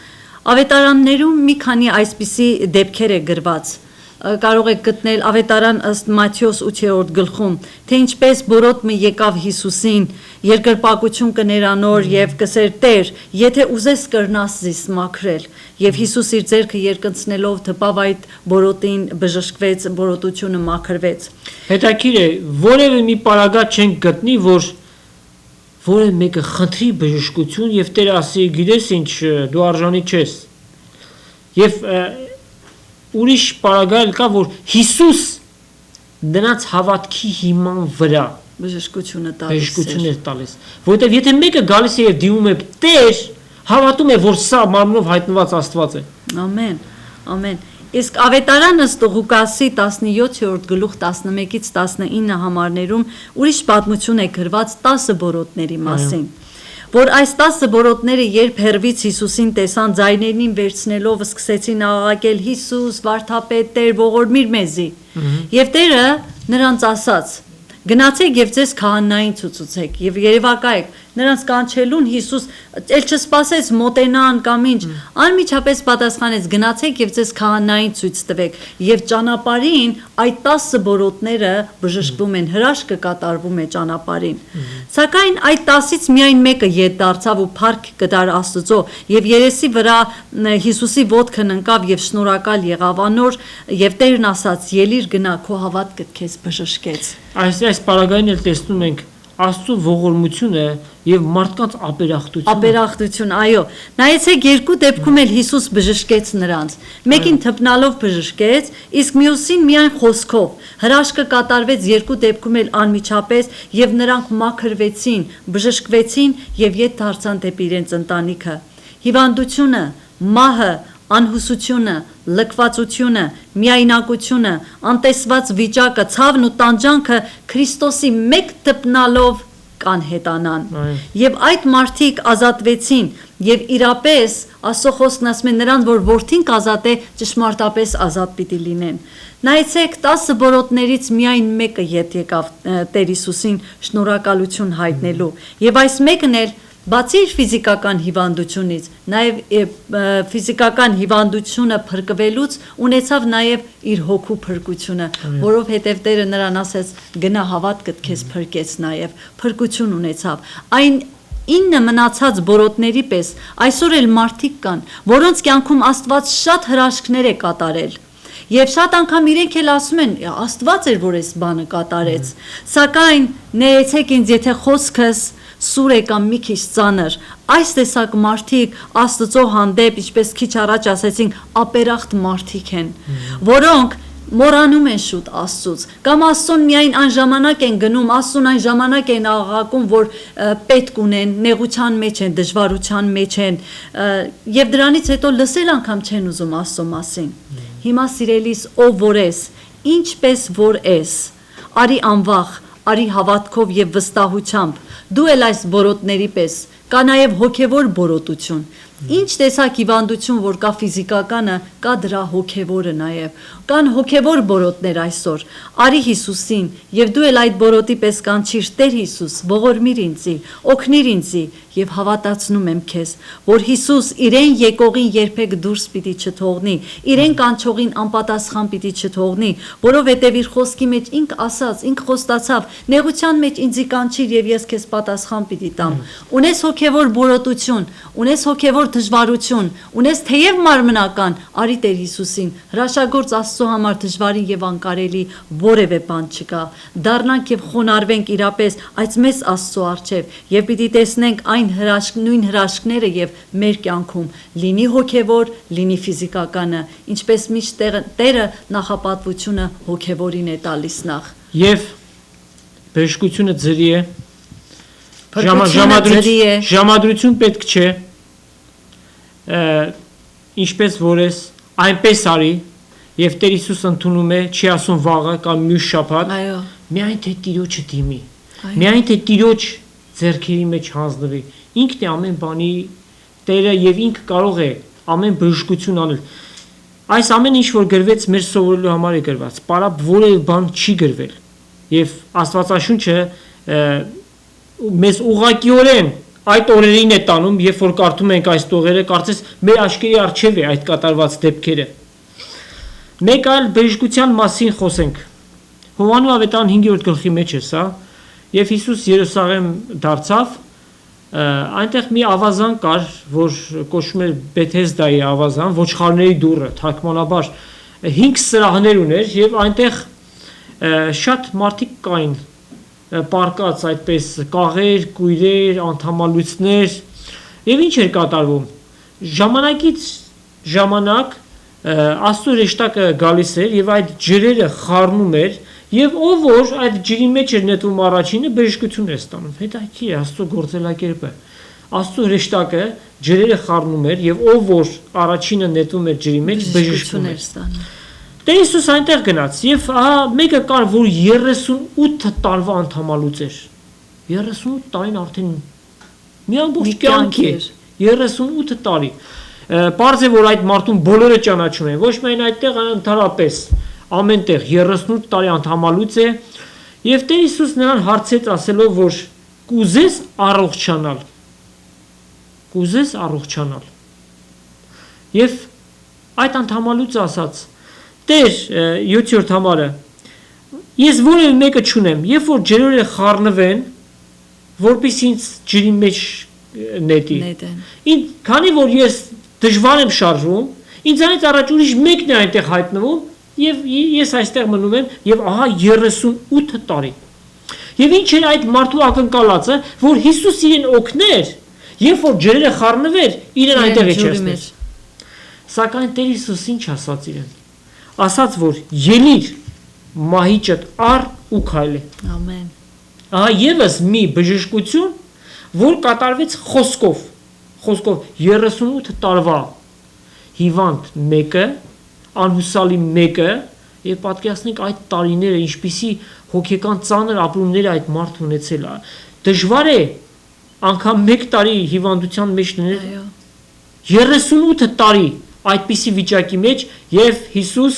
Ավետարաններում մի քանի այսպիսի դեպքեր է գրված, կարող եք գտնել ավետարան ըստ Մատթեոս 8-րդ գլխում, թե ինչպես բորոտը եկավ Հիսուսին, երկրպագություն կներանոր եւ կսեր Տեր, եթե ուզես կրնաս զիս մաքրել, եւ Հիսուս իր ձեռքը երկնցնելով թպավ այդ բորոտին, բժշկվեց, բորոտությունը մաքրվեց։ Հետաքրքիր է, որևէ մի պարագա չենք գտնի, որ որևէ մեկը խնդրի բժշկություն եւ Տերը ասի, գիտես ինչ, դու արժանի չես։ Եվ ուրիշ պարագա էլ կա, որ Հիսուս նրանց հավատքի հիման վրա բժշկությունը տալիս, որովհետև եթե մեկը գալիս է եւ դիմում է Տեր, հավատում է, որ սա մարմնով հայտնված Աստված է։ Ամեն, ամեն։ Իսկ ավետարան ըստ Ղուկասի 17-րդ գլուխ 11-ից 19 համարներում ուրիշ պատմություն է գրված 10 բորոտների մասին, որ այս 10 բորոտները երբ հեռվից Հիսուսին տեսան, ձայներին վերցնելով սկսեցին աղաղակել Հիսուս, վարդապետ Տեր, ողորմիր մեզի։ Եվ Տերը նրանց ասաց. Գնացեք եւ ձեզ քահանային ցուցուցեք եւ երևակայեք նրանց կանչելուն Հիսուս ել չսպասեց մոտենան կամ ինչ անմիջապես պատասխանեց գնացեք եւ ձեզ քահանային ցույց տվեք եւ ճանապարհին այդ 10 բորոտները բժշկվում են հրաշքը կատարվում է ճանապարհին սակայն այդ 10-ից միայն մեկը ետ դարձավ ու փառք կդար Աստծո եւ երեսի վրա Հիսուսի ոտքն ընկավ եւ շնորհակալ եղավ անոր եւ Տերն ասաց ելիր գնա քո հավատքը քեզ բժշկեց Այս պարագային էլ տեսնում ենք Աստծո ողորմությունը եւ մարդկանց ապերախտություն, այո։ Նայեցեք երկու դեպքում էլ Հիսուս բժշկեց նրանց։ Մեկին թփնալով բժշկեց, իսկ մյուսին միայն խոսքով։ Հրաշքը կատարվեց երկու դեպքում էլ անմիջապես եւ նրանք մաքրվեցին, բժշկվեցին եւ ետ դարձան դեպի իրենց ընտանիքը։ Հիվանդությունը, մահը, անհուսությունը, լքվածությունը, միայնակությունը, անտեսված վիճակը, ցավն ու տանջանքը Քրիստոսի մեկ թփնալով կանհետանան։ Եվ այդ մարդիկ ազատվեցին եւ իրապես Աստծո խոսքն ասում է նրան, որ որդին կազատե, ճշմարտապես ազատ պիտի լինեն։ Նայեցեք 10 բորոտներից միայն մեկը ետ եկավ Տեր Հիսուսին շնորհակալություն հայտնելու եւ այս մեկն էլ բացի իր ֆիզիկական հիվանդությունից, նաև ֆիզիկական հիվանդությունը փրկվելուց ունեցավ նաև իր հոգու փրկությունը, որովհետև Տերը նրան ասեց գնա հավատքդ քեզ փրկեց նաև, փրկություն ունեցավ։ Այն 9 մնացած բորոտների պես այսօր էլ մարդիկ կան, որոնց կյանքում Աստված շատ հրաշքներ է կատարել։ Եվ շատ անգամ իրենք էլ ասում են Աստված էր, որ այս բանը կատարեց, սակայն ներեցեք ինձ, եթե խոսքս սուր է կամ մի քիչ ծանր, այս տեսակ մարդիկ Աստծո հանդեպ, ինչպես քիչ առաջ ասեցինք, ապերախտ մարդիկ են, որոնք մոռանում են շուտ Աստծուց, կամ Աստծուն միայն այն ժամանակ են գնում, Աստծուն այն ժամանակ են աղաղակում, որ պետք ունեն, նեղության մեջ են, դժվարության մեջ են, եւ դրանից հետո լսել անգամ չեն ուզում Աստծո մասին։ Հիմա սիրելիս, ով որ ես, ինչպես որ ես, արի անվախ, արի հավատքով եւ վստահությամբ, դու էլ այս բորոտների պես, կա նաև հոգևոր բորոտություն, ինչ տեսակ հիվանդություն, որ կա ֆիզիկականը, կա դրա հոգևորը նաև, կան հոգևոր բորոտներ այսօր, արի Հիսուսին, եւ դու էլ այդ բորոտի պես կանչիր Տեր Հիսուս, ողորմիր ինձի, օգնիր ինձի, եւ հավատացնում եմ քեզ, որ Հիսուս իրեն եկողին երբեք դուրս պիտի չթողնի, իրեն կանչողին անպատասխան պիտի չթողնի, որովհետեւ իր խոսքի մեջ ինք ասաց, ինք խոստացավ, նեղության մեջ ինձի կանչիր եւ ես քեզ պատասխան պիտի տամ։ Ունես հոգևոր բորոտություն, ունես հոգևոր դժվարություն, ունես թեև մարմնական, արի Տեր Հիսուսին, հրաշագործ Աստծո համար դժվարին եւ անկարելի որևէ բան չկա։ Դառնանք եւ խոնարհվենք իրապես այս մեծ Աստծո առջև եւ պիտի տեսնենք այն նույն հրաշքները եւ մեր կյանքում լինի հոգևոր, լինի ֆիզիկականը, ինչպես միշտ Տերը նախապատվությունը հոգևորին է տալիս նախ։ Եվ բժշկությունը ձրի է, ժամադրություն պետք չէ, ինչպես որ ես, այնպես արի, եւ Տեր Հիսուս ընդունում է, չի ասում վաղը կամ մյուս շաբաթ, միայն թե Տիրոջը դիմի, միայն թե Տիրոջ ձեռքերի մեջ հանձնվի, ինքն է ամեն բանի Տերը եւ ինքը կարող է ամեն բժշկություն անել։ Այս ամեն ինչ որ գրվեց մեր սովորելու համար է գրված, պարապ որևէ բան չի գրվել։ Եվ Աստվածաշունչը մեզ ուղղակիորեն այդ օրերին է տանում, երբ որ կարդում ենք այս տողերը, կարծես մեր աչքերի առջև է այդ կատարված դեպքերը։ Մեկ այլ բժշկության մասին խոսենք։ Հովհաննես ավետարան 5-րդ գլխի մեջ է սա, եւ Հիսուս Երուսաղեմ դարձավ, այնտեղ մի ավազան կար, որ կոչվում էր Բեթեսդայի ավազան, ոչխարների դուռը, թարգմանաբար 5 սրահներ ուներ եւ այնտեղ շատ մարդիկ կային, պարկած այդպես կաղեր, կույրեր, անդամալույցներ եւ ինչ էր կատարվում։ Ժամանակից ժամանակ Աստծո հրեշտակը գալիս էր եւ այդ ջրերը խառնում էր եւ ով որ այդ ջրի մեջ էր նետվում առաջինը բժշկություն էր ստանում։ Հետաքրքիր է Աստծո գործելակերպը։ Աստծո հրեշտակը ջրերը խառնում էր եւ ով որ առաջինը նետվում էր ջրի մեջ բժշկություն էր ստանում։ Տեր Հիսուս այնտեղ գնաց եւ ահա մեկը կար, որ 38 տարվա անդամալուց էր։ 38 տարին արդեն մի ամբողջ կյանք էր։ 38 տարի։ Պարզ է, որ այդ մարդուն բոլորը ճանաչում են, ոչ միայն այդտեղ, այլ ընդհանրապես ամենտեղ 38 տարի անդամալուց է եւ Տեր Հիսուս նրան հարցեց ասելով, որ կուզես առողջանալ։ Կուզես առողջանալ։ Եվ այդ անդամալուծը ասաց. Տեր 7-րդ համարը, ես որևէ մեկը չունեմ, երբ որ ջրերը խառնվեն, որպեսզի ինձ ջրի մեջ նետի։ Քանի որ ես դժվար եմ շարժվում, ինձանից առաջ ուրիշ մեկն է այնտեղ հայտնվում եւ ես այստեղ մնում եմ եւ ահա 38 տարի։ Եվ ինչ էր այդ մարդու ակնկալածը, որ Հիսուս իրեն օգներ, երբ որ ջրերը խառնվեր, իրեն այնտեղ իջեցներ։ Սակայն Տեր Հիսուս ինչ ասաց իրեն։ Ասաց, որ ելիր մահիճդ առ ու քայլի։ Ամեն։ Ահա եւս մի բժշկություն, որ կատարվեց խոսքով 38 տարվա հիվանդ մեկը, անհուսալի մեկը, եւ պատկերացնենք այդ տարիները ինչպիսի հոգեկան ծանր ապրումներ այդ մարդը ունեցել է, դժվար է անգամ 1 տարի հիվանդության մեջ լինել, Այո։ 38 տարի այդպիսի վիճակի մեջ եւ Հիսուս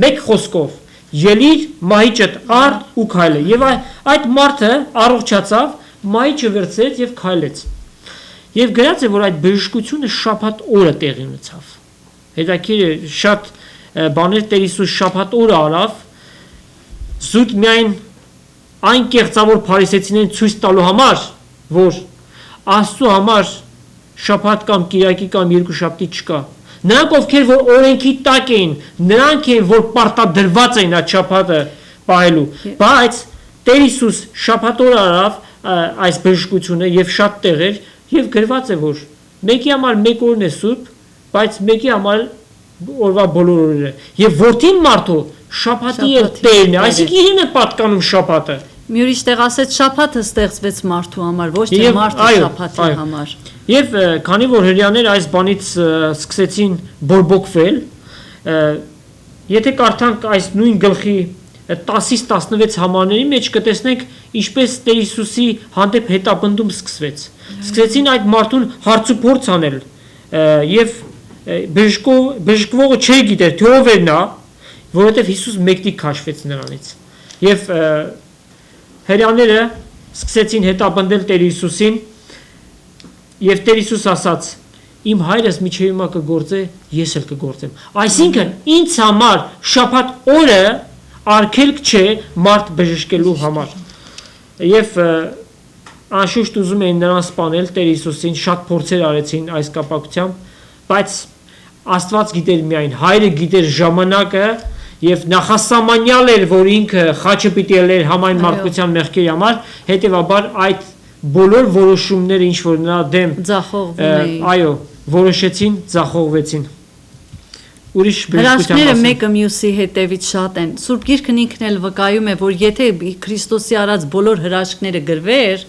մեկ խոսքով ելիր մահիճդ առ ու քայլե եւ այդ մարդը առողջացավ, մահիճը վերցրեց եւ քայլեց։ Եվ գրած է, որ այդ բժշկությունը շաբաթ օրը տեղի ունեցավ։ Հետաքրքիր է, շատ բաներ Տեր Հիսուս շաբաթ օրը արավ, զուտ միայն այն կեղծավոր փարիսեցիներին ցույց տալու համար, որ Աստծո համար շաբաթ կամ կիրակի կամ երկուշաբթի չկա։ Նրանք, ովքեր որ օրենքի տակ էին, նրանք են, որ պարտադրված էին այդ շաբաթը պահելու, բայց Տեր Հիսուս շաբաթ օրը արավ այս բժշկությունը եւ շատ տեղեր եւ գրված է, որ մեկի համար մեկ օրն է սուրբ, բայց մեկի համար օրվա բոլոր օրերը եւ որդին մարդու շաբաթի էլ տերն է, այսինքն իրեն է պատկանում շաբաթը։ Մի ուրիշ տեղ ասեց շաբաթը ստեղծվեց մարդու համար, ոչ թե մարդը շաբաթի համար։ Եվ քանի որ հрьяաները այս բանից սկսեցին բորբոքվել, եթե կարդանք այս նույն գլխի 10-ից 16 համարների մեջ կտեսնենք ինչպես Տեր Հիսուսի հանդեպ հետապնդում սկսվեց։ Սկսեցին այդ մարդուն հարցուփորձ անել եւ բժշկվողը չէր գիտեր թե ով է նա, որովհետեւ Հիսուս մեկտիկ քաշվեց նրանից։ Եվ հрьяաները սկսեցին հետապնդել Տեր Հիսուսին եւ Տեր Հիսուս ասաց. Իմ հայրս միջև հիմա կգործե, ես էլ կգործեմ։ Այսինքն ինձ համար շաբաթ օրը արգելք չէ մարդ բժշկելու համար։ Եվ անշուշտ ուզում էին նրան սպանել Տեր Հիսուսին, շատ փորձեր արեցին այս կապակցությամբ, բայց Աստված գիտեր միայն, հայրը գիտեր ժամանակը եւ նախասահմանյալ էր, որ ինքը խաչը պիտի ելներ համայն մարդկության մեղքերի համար, հետեւաբար այդ բոլոր որոշումները ինչ որ նրա դեմ ձախողվում էին։ Այո, որոշեցին, ձախողվեցին։ Ուրիշ հրաշքները մեկը մյուսի հետևից շատ են։ Սուրբ Գիրքն ինքն էլ վկայում է, որ եթե Քրիստոսի արած բոլոր հրաշքները գրվեր,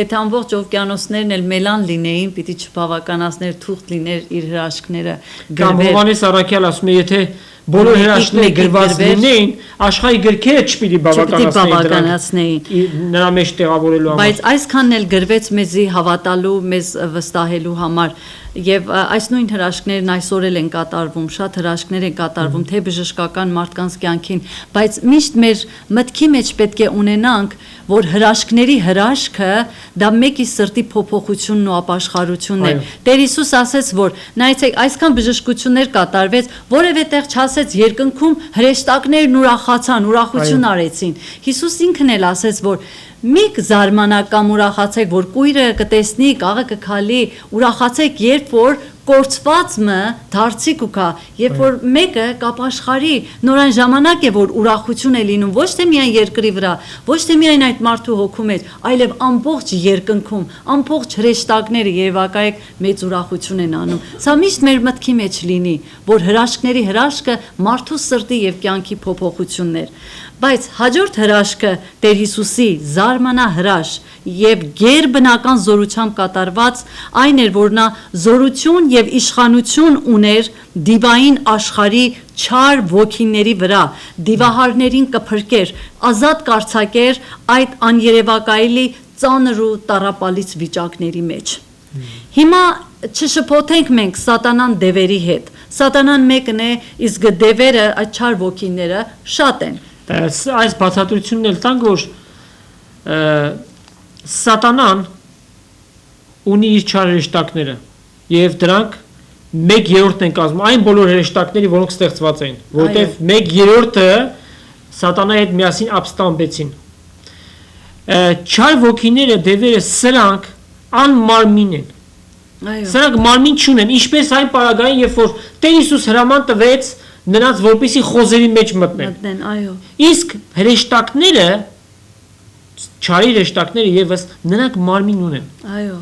եթե ամբողջ օվկիանոսներն էլ մելան լինեին, պիտի չբավականացներ թուղթ լիներ իր հրաշքները գրվել։ Կամ Հովհաննես Առաքյալ ասում է, եթե բոլոր հրաշքները գրված լինեին, աշխարհի գրքերը չպիտի բավականացնեին նրա մեջ տեղավորելու համար։ Բայց այսքանն էլ գրվեց մեզի հավատալու, մեզ վստահելու համար։ Եվ այս նույն հրաշքներն այսօր էլ են կատարվում, շատ հրաշքներ են կատարվում թե բժշկական մարդկանց կյանքին, բայց միշտ մեր մտքի մեջ պետք է ունենանք, որ հրաշքների հրաշքը դա մեկի սրտի փոփոխությունն ու ապաշխարությունն է։ Տեր Հիսուս ասեց, որ նայեցեք, այսքան բժշկություններ կատարվեց, որևէ տեղ չասեց երկնքում հրեշտակներն ուրախացան, ուրախություն արեցին։ Հիսուս ինքն էլ ասեց, որ մի զարմանաք կամ ուրախացեք, որ կույրը կտեսնի, կաղը կքալի, ուրախացեք, երբ որ կորցվածը դարձի կուքա, երբ որ մեկը կապաշխարի, նոր այն ժամանակ է, որ ուրախություն է լինում, ոչ թե միայն երկրի վրա, ոչ թե միայն այդ մարդու հոգու մեջ, այլև ամբողջ երկնքում, ամբողջ հրեշտակները երևակայեք մեծ ուրախություն են անում։ Սա միշտ մեր մտքի մեջ լինի, որ հրաշքների հրաշքը մարդու սրտի եւ կյանքի փոփոխությունն էր։ Բայց հաջորդ հրաշքը Տեր Հիսուսի զարմանահրաշ եւ գերբնական զորությամբ կատարված այն էր, որ նա զորություն եւ իշխանություն ուներ դիվային աշխարհի չար ոգիների վրա, դիվահարներին կփրկեր, ազատ կարձակեր այդ աներևակայելի ծանր ու տառապալից վիճակների մեջ։ Հիմա չշփոթենք մենք սատանան դևերի հետ։ Սատանան մեկն է, իսկ դևերը, այդ չար ոգիները շատ են։ Այս բացատրությունն էլ տանք, որ սատանան ունի իր չար հրեշտակները եւ դրանք 1/3 են կազմում այն բոլոր հրեշտակների, որոնք ստեղծված են, որտեղ 1/3-ը սատանայի հետ միասին ապստամբեցին։ Չար ոգիները, դևերը, սրանք անմարմին են։ Սրանք մարմին չունեն, ինչպես այն պարագային, երբ որ Տեր Հիսուս հրաման տվեց նրանց որպեսի խոզերի մեջ մտնեն, այո։ Իսկ հրեշտակները, չարի հրեշտակները եւս նրանք մարմին ունեն։ Այո։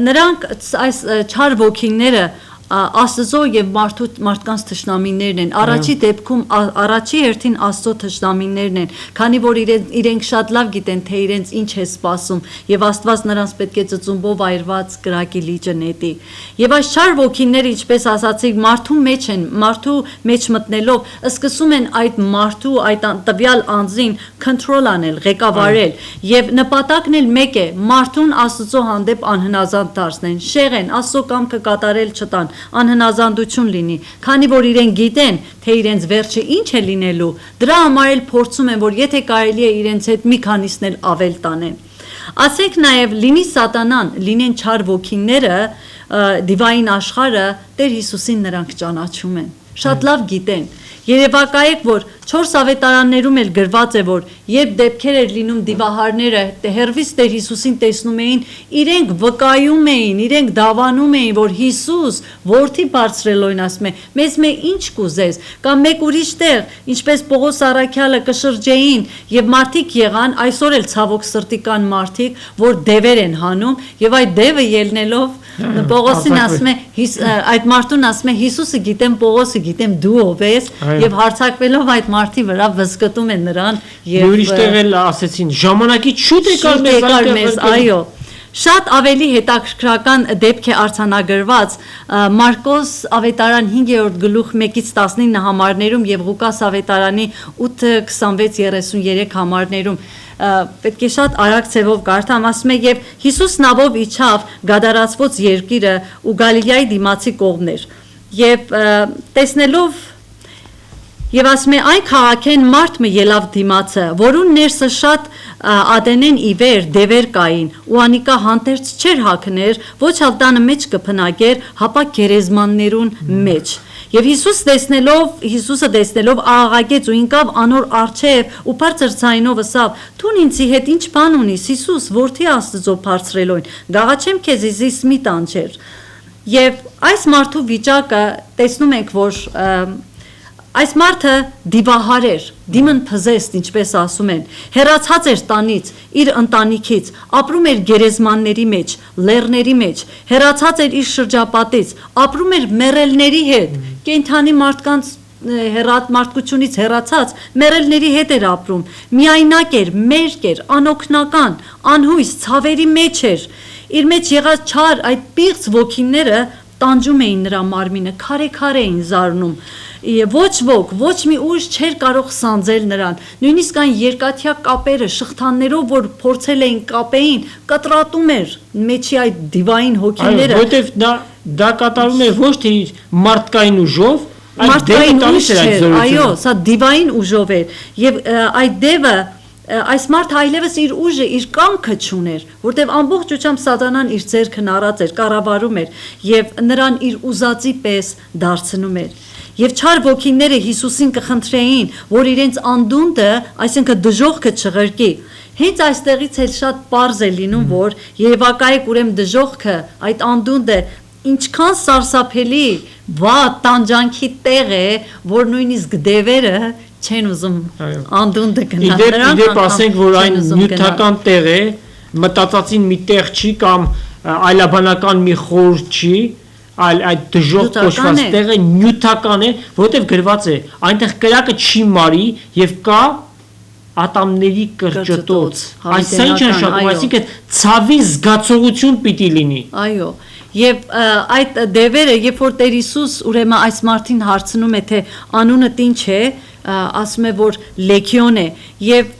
Նրանք այս չար ոգիները Աստծո եւ մարդկանց թշնամիներն են։ Առաջի դեպքում առաջի հերթին Աստծո թշնամիներն են, քանի որ իրենք շատ լավ գիտեն, թե իրենց ինչ է սպասում, եւ Աստված նրանց պետք է ծծումբով այրված կրակի լիճը նետի։ Եվ այս չար ոգիները, ինչպես ասացի, մարդու մեջ են, մարդու մեջ մտնելով սկսում են այդ մարդու, այդ տվյալ անձին control անել, ղեկավարել, եւ նպատակն էլ մեկ է՝ մարդուն Աստծո հանդեպ անհնազանդ դարձնեն, շեղեն, Աստծո կամքը կատարել չտան, անհնազանդություն լինի, քանի որ իրենք գիտեն, թե իրենց վերջը ինչ է լինելու, դրա համար էլ փորձում են, որ եթե կարելի է իրենց հետ մի քանիսն էլ ավել տանեն։ Ասենք նաև լինի սատանան, լինեն չար ոգիները, դիվային աշխարհը, Տեր Հիսուսին նրանք ճանաչում են, շատ լավ գիտեն։ Երևակայեք, որ 4 ավետարաններում էլ գրված է, որ երբ դեպքեր էր լինում դիվահարները հեռվից Տեր Հիսուսին տեսնում էին, իրենք վկայում էին, իրենք դավանում էին, որ Հիսուս որդի բարձրելոյն ասում է, մեզ ինչ կուզես, կամ մեկ ուրիշ տեղ, ինչպես Պողոս առաքյալը կշրջեին եւ մարդիկ եղան, այսօր էլ ցավոք սրտի կան մարդիկ, որ դևեր են հանում եւ այդ դևը ելնելով Պողոսին ասում է, այդ մարդուն ասում է, Հիսուսը գիտեմ, Պողոսը գիտեմ, դու ով ես, եւ հարձակվելով այդ մարդի վրա վզգտում են նրան եւ ուրիշ տեղ էլ ասեցին, ժամանակից շուտ եկար մեզ, այո։ Շատ ավելի հետաքրքրական դեպք է արձանագրված Մարկոս ավետարան 5-րդ գլուխ 1-ից 19 համարներում եւ Ղուկաս ավետարանի 8:26-33 համարներում պետք է շատ արագ ձևով կարդամ, ասում է եւ Հիսուս նավով իջավ Գադարացված երկիրը ու Գալիլեայի դիմացի կողմներ եւ տեսնելով Եվ ասում է այն քաղաքեն մարդ մը ելավ դիմացը, որուն ներսը շատ ադենեն իվեր, դևեր կային, ու անիկա հանդերց չեր հակներ, ոչ հալտանը մեջ կփնագեր, հապա գերեզմաններուն մեջ։ Եվ Հիսուսը տեսնելով աղաղակեց ու ինքավ անոր առջև ու բարձր ձայնով ասավ. «Թուն ինձի հետ ինչ բան ունիս, Հիսուս, որդի Աստծո բարձրելոյն, գաղաչեմ քեզ իզիս մի տանջեր»։ Եվ այս մարդու վիճակը տեսնում ենք, որ այս մարդը դիվահար էր, demon possessed, ինչպես ասում են, հեռացած էր տանից, իր ընտանիքից, ապրում էր գերեզմանների մեջ, լեռների մեջ, հեռացած էր իր շրջապատից, ապրում էր մեռելների հետ, կենդանի մարդկանց մարդկությունից հեռացած մեռելների հետ էր ապրում, միայնակ էր, մերկ էր, անօգնական, անհույս, ցավերի մեջ էր, իր մեջ եղած չար այդ պիղծ ոգիները տանջում էին նրա մարմինը, քարե էին զարնում, ոչ ոք, ոչ մի ուժ չէր կարող սանձել նրան, նույնիսկ այն երկաթյա կապերը, շղթաներով, որ փորձել էին կապեին, կտրատում էր մեջի այդ դիվային հոգիները, որտեվ դա կատարում էր ոչ թե իր մարդկային ուժով, մարդկային ուժ չէր, այո, սա դիվային ուժով էր, եւ այդ դևը այս մարդը այլևս իր ուժը, իր կամքը չուներ, որտեվ ամբողջությամբ սատանան իր ձեռքն առած էր, կառավարում էր եւ նրան իր ուզածի պես դարձնում էր։ Եվ չար ոգիները Հիսուսին կխնդրեին, որ իրենց անդունդը, այսինքն դժոխքը չղրկի։ Հենց այստեղից էլ շատ պարզ է լինում, որ երևակայեք ուրեմն դժոխքը, այդ անդունդը ինչքան սարսափելի վատ տանջանքի տեղ է, որ նույնիսկ դևերը չեն ուզում անդունդը գնալ նրան։ Իդեպ ասենք, որ այն նյութական տեղ է, մտածածին մի տեղ չի կամ այլաբանական մի խոր չի, այլ այդ դժոխք կոչված տեղը նյութական է, որովհետև գրված է, այնտեղ կրակը չի մարի եւ կա ատամների կրճտոց։ Այսինքն ինչ նշանակում, այսինքն ցավի զգացողություն պիտի լինի։ Այո։ Եվ այդ դևերը, երբ որ Տեր Հիսուս ուրեմն այս մարդին հարցնում է, թե անունդ ինչ է, ասում է, որ լեգիոն է, եւ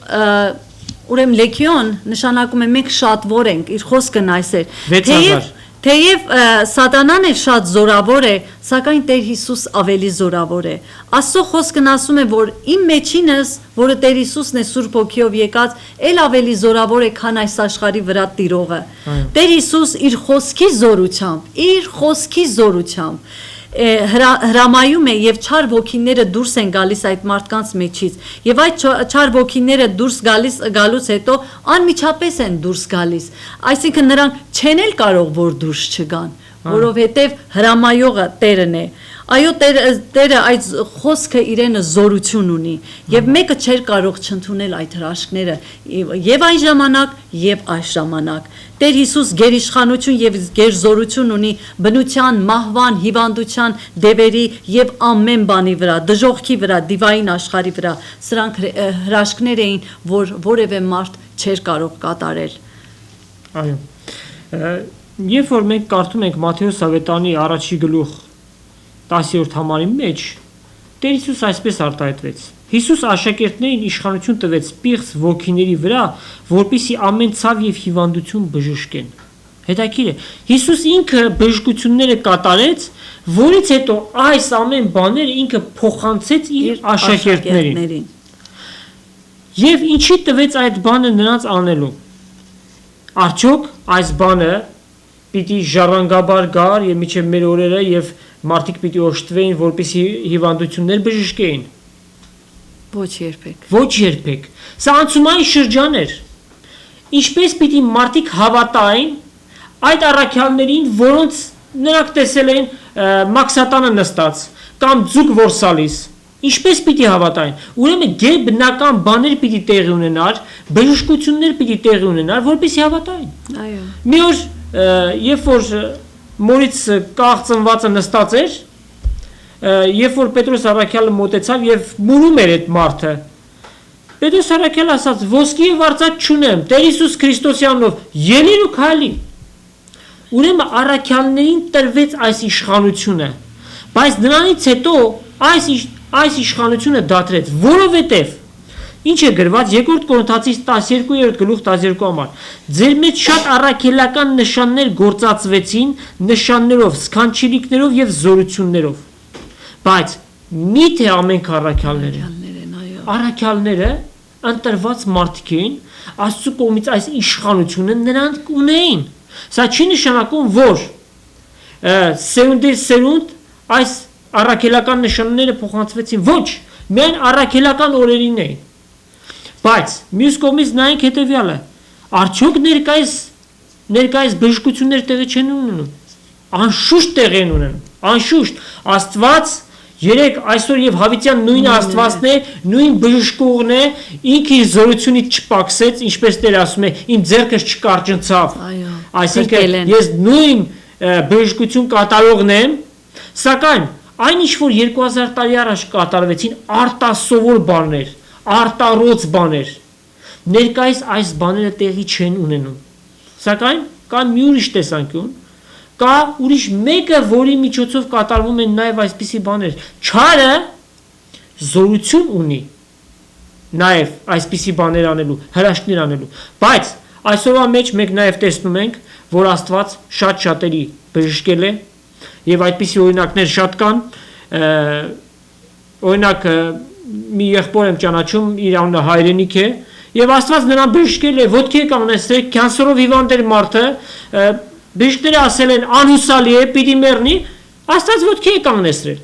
ուրեմն լեգիոն նշանակում է մենք շատվոր ենք, իր խոսքն այս է։ 6000 Թեև սատանան է շատ զորավոր է, սակայն Տեր Հիսուս ավելի զորավոր է։ Աստծո խոսքն ասում է, որ իմ մեջինս, որը Տեր Հիսուսն է Սուրբ Հոգիով եկած, ել ավելի զորավոր է, քան այս աշխարհի վրա տիրողը։ Տեր Հիսուս իր խոսքի զորությամբ հրամայում է եւ չար ոգիները դուրս են գալիս այդ մարդկանց մեջից եւ այդ չար ոգիները դուրս գալուց հետո անմիջապես են դուրս գալիս, այսինքն նրանք չեն էլ կարող որ դուրս չգան, որովհետեւ հրամայողը Տերն է։ Այո, Տերը այդ խոսքը իրենը զորություն ունի եւ մեկը չէր կարող չընդունել այդ հրաշքները եւ այն ժամանակ եւ այս ժամանակ։ Տեր Հիսուս գերիշխանություն եւ գերզորություն ունի բնության, մահվան, հիվանդության, դևերի եւ ամեն բանի վրա, դժոխքի վրա, դիվային աշխարհի վրա։ Սրանք հրաշքներ էին, որ որևէ մարդ չէր կարող կատարել։ Այո։ Երբ որ մենք կարդում ենք Մատթեոս ավետարանի առաջի գլուխ 10-րդ համարի մեջ, Տեր Հիսուս այսպես արտահայտվեց. Հիսուս աշակերտներին իշխանություն տվեց պիղծ ոգիների վրա, որպեսզի ամեն ցավ եւ հիվանդություն բժշկեն։ Հետաքրքիր է, Հիսուս ինքը բժշկությունները կատարեց, որից հետո այս ամեն բաները ինքը փոխանցեց իր աշակերտներին։ Եվ ինչի տվեց այդ բանը նրանց անելու։ Արդյոք այս բանը պիտի ժառանգաբար գար եւ միջև մեր օրերը եւ մարդիկ պիտի օժտվեին, որպեսզի հիվանդություններ բժշկեին։ Ոչ երբեք։ Ոչ երբեք։ Սա անցումային շրջան էր։ Ինչպես պիտի մարդիկ հավատային այդ առաքյալներին, որոնց նրանք տեսել էին մաքսատանը նստած կամ ձուկ որսալիս։ Ինչպես պիտի հավատային։ Ուրեմն գերբնական բաներ պիտի տեղի ունենար, բժշկություններ պիտի տեղի ունենար, որպեսզի հավատային։ Այո։ Մի օր երբ որ մորից կաղծնվածը նստած էր, երբ որ Պետրոս առաքյալը մոտեցավ եւ մուրում էր այդ մարդը, Պետրոս առաքյալը ասաց. «Ոսկի եւ արծաթ չունեմ, Տեր Հիսուս Քրիստոսի անունով ելիր ու քայլի»։ Ուրեմն առաքյալներին տրվեց այս իշխանությունը, բայց նրանից հետո այս իշխանությունը դադրեց, որովհետեւ ինչ է գրված 2 Կորինթացիս 12-րդ գլուխ 12 համար. Ձեր մեջ շատ առաքելական նշաններ գործածվեցին, նշաններով, սքանչելիքներով եւ զորություններով։ Բայց միթե ամենք առաքյալները առաքյալները ընտրված մարդիկ էին, Աստծո կողմից այս իշխանությունը նրանք ունեին։ Սա չի նշանակում, որ սերունդեր սերունդ այս առաքելական նշանները փոխանցվեցին, ոչ, միայն առաքելական օրերին էին։ Բայց մյուս կողմից նայենք հետևյալը. արդյոք ներկայիս բժշկություններ տեղի չեն ունենում։ Անշուշտ տեղի են ունենում։ Անշուշտ Աստված երեք այսօր եւ հավիտյան նույն Աստվածն է, նույն բժշկողն է, ինքը իր զորությունից չպակսեց, ինչպես Տերը ասում է, իմ ձեռքս չկարճնցավ։ Այսինքն ես նույն բժշկություն կատարողն եմ, սակայն այն ինչ որ 2000 տարի առաջ կատարվեցին արտասովոր բաներ, արտառոց բաներ, ներկայիս այս բաները տեղի չեն ունենում։ Սակայն կա մի ուրիշ տեսանկյուն, կա ուրիշ մեկը, որի միջոցով կատարվում են նաև այսպիսի բաներ։ Չարը զորություն ունի նաև այսպիսի բաներ անելու, հրաշքներ անելու, բայց այսօրվա մեջ մենք նաև տեսնում ենք, որ Աստված շատ շատերի բժշկել է եւ այդպիսի օրինակներ շատ կան, օրինակ մի եղբոր եմ ճանաչում, իր անունը Հայրենիք է, եւ Աստված նրան բժշկել է, ոտքի է կանգնեցրել, կյանսերով հիվանդ էր մարդը, բժիշկները ասել են անհուսալի է, պիտի մեռնի, Աստված ոտքի է կանգնեցրել։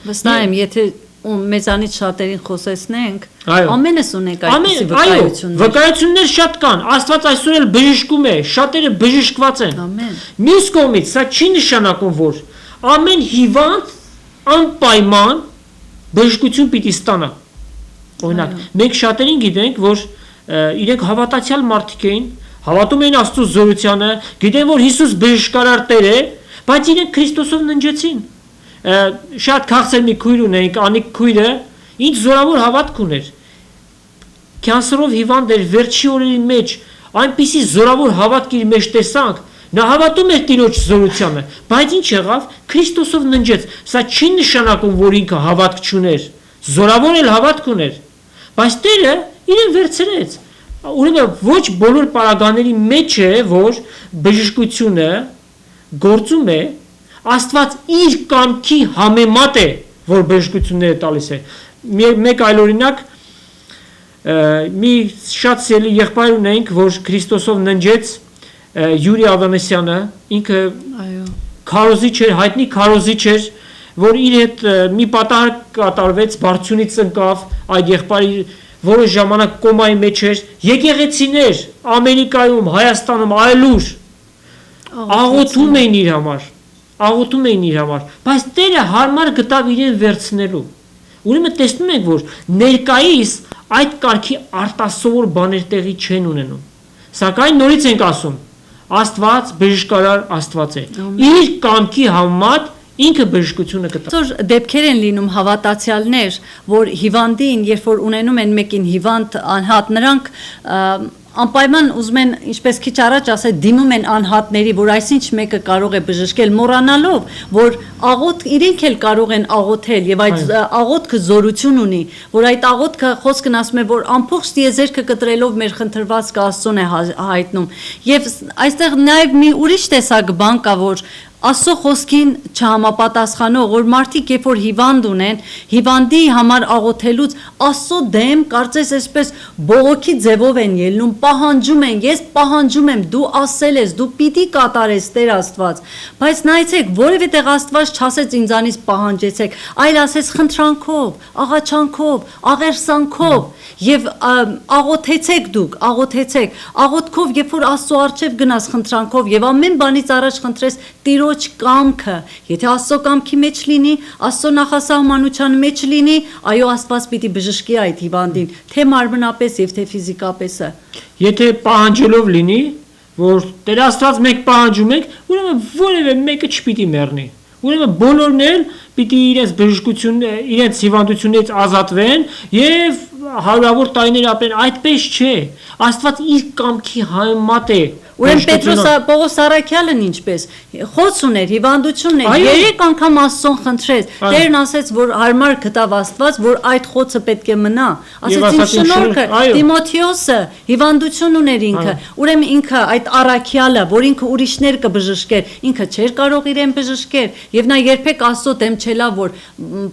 Վստահ եմ, եթե մեզանից շատերին խոսեցնենք, ամենս ունենք այդպիսի վկայություններ։ Վկայություններ շատ կան, Աստված այսօր էլ բժշկում է, շատերը բժշկված են։ Ամեն։ Մյուս կողմից սա չի նշանակում, որ ամեն հիվանդ անպայման բժշկություն պիտի ստանա։ Օրինակ, մենք շատերին գիտենք, որ իրենք հավատացյալ մարդիկ էին, հավատում էին Աստծո զորությանը, գիտեն, որ Հիսուս բժշկարար Տեր է, բայց իրենք Քրիստոսով ննջեցին։ Շատ քաղցր մի քույր ունենք, Անիկ քույրը, ինչ զորավոր հավատք ուներ։ Կյանսերով հիվանդ էր, վերջի օրերի մեջ այնպիսի զորավոր հավատք իր մեջ տեսանք, նա հավատում էր Տիրոջ զորությանը, բայց ինչ եղավ, Քրիստոսով ննջեց։ Սա չի նշանակում, որ ինքը հավատք չուներ, զորավոր էլ հավատք ուներ, բայց Տերը իրեն վերցրեց։ Ուրեմն ոչ բոլոր պարագաների մեջ է, որ բժշկությունը գործում է, Աստված իր կամքի համեմատ է, որ բժշկությունները տալիս է։ Մեկ այլ օրինակ, մի շատ սիրելի եղբայր ունենք, որ Քրիստոսով ննջեց, Յուրի Ավանեսյանը, ինքը քարոզիչ էր, հայտնի քարոզիչ էր, որ իր հետ մի պատահար կատարվեց, բարձունից ընկավ, այդ եղբայրը որոշ ժամանակ կոմայի մեջ էր, եկեղեցիներ Ամերիկայում, Հայաստանում, այլուր աղոթում էին իր համար, աղոթում էին իր համար, բայց Տերը հարմար գտավ իրեն վերցնելու։ Ուրեմն տեսնում ենք, որ ներկայիս այդ կարգի արտասովոր բաներ տեղի չեն ունենում։ Սակայն նորից ենք ասում, Աստված բժշկարար Աստված է։ Իր կամքի համար ինքը բժշկությունը կտա։ Որ դեպքեր են լինում հավատացյալներ, որ հիվանդին, երբ որ ունենում են մեկին հիվանդ անհատ, նրանք անպայման ուզում են, ինչպես քիչ առաջ ասել, դիմում են անհատների, որ այսինչ մեկը կարող է բժշկել, մոռանալով, որ աղոթք իրենք էլ կարող են աղոթել եւ այդ աղոթքը զորություն ունի, որ այդ աղոթքը խոսքն ասում է, որ ամբողջ տիեզերքը կտրելով մեր խնդրվածքը Աստծուն է հայտնում։ Եվ այստեղ նաեւ մի ուրիշ տեսակ բան կա, որ Աստծո խոսքին չհամապատասխանող, որ մարդիկ երբ որ հիվանդ ունեն, հիվանդի համար աղոթելուց Աստծո դեմ կարծես այսպես բողոքի ձևով են ելնում, պահանջում են, ես պահանջում եմ, դու ասել ես, դու պիտի կատարես Տեր Աստված, բայց նայեցեք, որևէ տեղ Աստված չասեց ինձանից պահանջեցեք, այլ ասեց խնդրանքով, աղաչանքով, աղերսանքով եւ աղոթեցեք դուք, աղոթեցեք, աղոթքով երբ որ Աստծո առջև գնաս խնդրանքով եւ ամեն բանից առաջ խնդրես Տիրոջ կամքը, եթե Աստծո կամքի մեջ լինի, Աստծո նախասահմանության մեջ լինի, այո Աստված պիտի բժշկի այդ հիվանդին, թե մարմնապես եւ թե ֆիզիկապես։ Եթե պահանջելով լինի, որ Տեր Աստված մենք պահանջում ենք, ուրեմն որևէ մեկը չպիտի մեռնի։ Ուրեմն բոլորն էլ պիտի իրենց բժշկությունն, իրենց հիվանդությունից ազատվեն եւ հարյուրավոր տարիներ ապրեն, այդպես չէ։ Աստված իր կամքի համեմատ է։ Ուրեմն Պողոս Առաքյալն ինչպես խոց ուներ, հիվանդություն ուներ, 3 անգամ Աստծուն խնդրեց, Տերն ասեց, որ հարմար գտավ Աստված, որ այդ խոցը պետք է մնա, ասեց իմ շնորհքը, Տիմոթեոսը հիվանդություն ուներ ինքը, ուրեմն ինքը այդ Առաքյալը, որ ինքը ուրիշներ կբժշկեր, ինքը չէր կարող իրեն բժշկել, եւ նա երբեք Աստծո դեմ չելավ, որ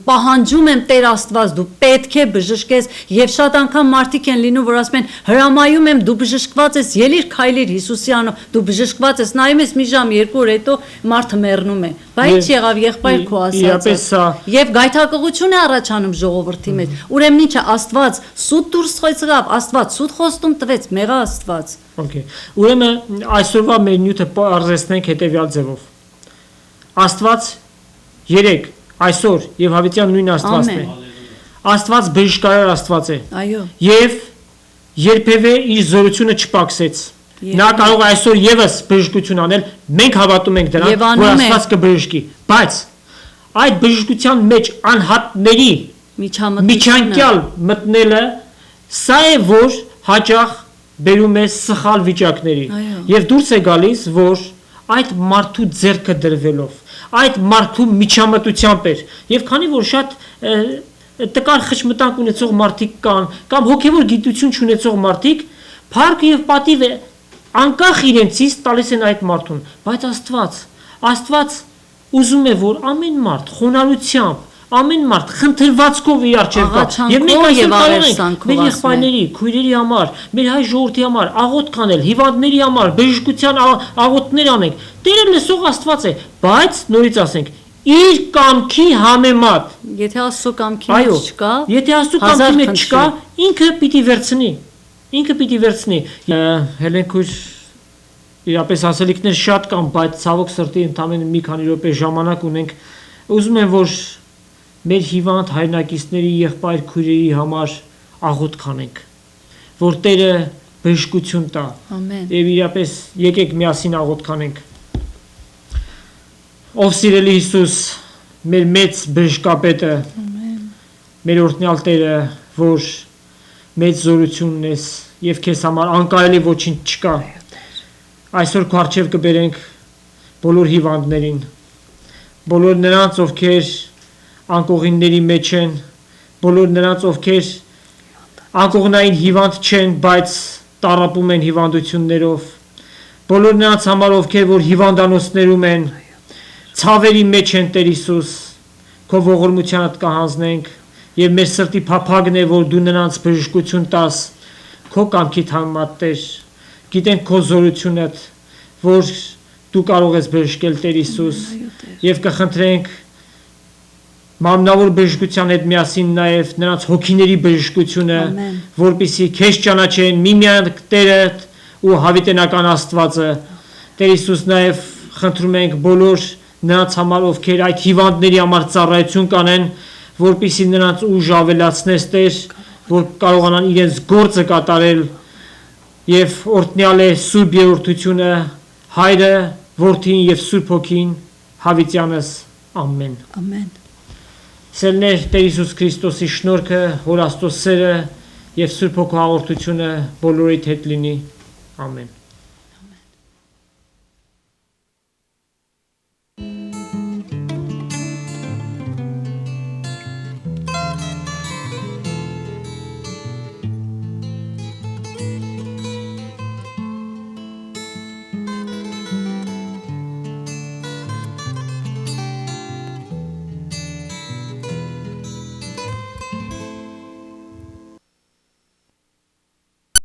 պահանջում եմ Տեր Աստված, դու պետք է բժշկես, եւ շատ անգամ մարդիկ են լինում, որ ասում են հրամայում եմ, դու բժշկված ես, ելիր քայլիր Հիսուսի դու բժշկված ես, նայում ես մի ժամ, 2 օր հետո մարդը մեռնում է, բայց եղավ եղբայր քո ասածը, եւ գայթակղություն է առաջանում ժողովրդի մեջ, ուրեմն ինչը Աստված սուտ դուրս խոյցավ, Աստված սուտ խոստում տվեց, մեղա Աստված։ Okay, ուրեմն այսօրվա մեր նյութը պարզեցնենք հետեւյալ ձևով։ Աստված 3 այսօր եւ հավիտյան նույն Աստվածն է։ Աստված բժշկարար Աստված է։ Այո։ Եվ երբևէ իր զորությունը չպակսեց։ Նա կարող է այսօր եւս բժշկություն անել, մենք հավատում ենք դրան, որ Աստված կբժշկի, բայց այդ բժշկության մեջ անհատների միջանկյալ մտնելը սա է, որ հաճախ բերում է սխալ վիճակների եւ դուրս է գալիս, որ այդ մարդու ձեռքը դրվելով, այդ մարդու միջամտությամբ էր եւ քանի որ շատ տկար խճմտանք ունեցող մարդիկ կան կամ հոգեվոր գիտություն չունեցող մարդիկ փառք եւ պատիվ է անկախ իրենցից տալիս են այդ մարդուն, բայց Աստված ուզում է, որ ամեն մարդ խոնարհությամբ, ամեն մարդ խնդրվածքով իր առջև գա, եւ մենք այսօր կարող ենք մեր եղբայրների, քույրերի համար, մեր հայ ժողովրդի համար աղոթք անել, հիվանդների համար, բժշկության աղոթքներ անենք։ Տերը լսող Աստված է, բայց նորից ասենք, իր կամքի համեմատ, եթե Աստծո կամքի մեջ չկա, եթե Աստծո կամքի մեջ չկա, ինքը պիտի վերցնի։ Ինքը պիտի վերցնի։ Հելեն քույր իրապես ասելիքներ շատ կան, բայց ցավոք սրտի ընդամենը մի քանի րոպե ժամանակ ունենք։ Ուզում եմ, որ մեր հիվանդ հայրենակիցների, եղբայր քույրերի համար աղոթք անենք, որ Տերը բժշկություն տա։ Ամեն։ Եվ իրապես եկեք միասին աղոթք անենք։ Ով սիրելի Հիսուս, մեր մեծ բժշկապետը, մեր օրհնյալ Տերը, որ մեծ զորությունն ես եւ քեզ համար անկարելի ոչինչ չկա։ Այսօր քո առջև կբերենք բոլոր հիվանդներին, բոլոր նրանց, ովքեր անկողինների մեջ են, բոլոր նրանց, ովքեր անկողնային հիվանդ չեն, բայց տառապում են հիվանդություններով, բոլոր նրանց համար, ովքեր որ հիվանդանոցներում են, ցավերի մեջ են, Տեր Հիսուս, քո ողորմությանդ կհանձնենք եւ մեր սրտի փափագն է, որ դու նրանց բժշկություն տաս, քո կամքիդ համեմատ Տեր, գիտենք քո զորությունդ, որ դու կարող ես բժշկել Տեր Հիսուս, եւ կխնդրենք մամնավոր բժշկության հետ միասին նաեւ նրանց հոգիների բժշկությունը, որպեսզի քեզ ճանաչեն միմյանց Տերդ ու հավիտենական Աստվածը։ Տեր Հիսուս, նաեւ խնդրում ենք բոլոր նրանց համար, ովքեր այդ հիվանդների համար ծառայություն կանեն, որպեսզի նրանց ուժ ավելացնես Տեր, որ կարողանան իրենց գործը կատարել, եւ օրհնյալ է Սուրբ Երրորդությունը, Հայրը, Որդին եւ Սուրբ Հոգին, հավիտյանս, ամեն։ Ամեն։ Սերներ Տեր Հիսուս Քրիստոսի շնորհքը, Հոր Աստծո սերը եւ Սուրբ Հոգու հաղորդությունը բոլորիդ հետ լինի։ Ամեն։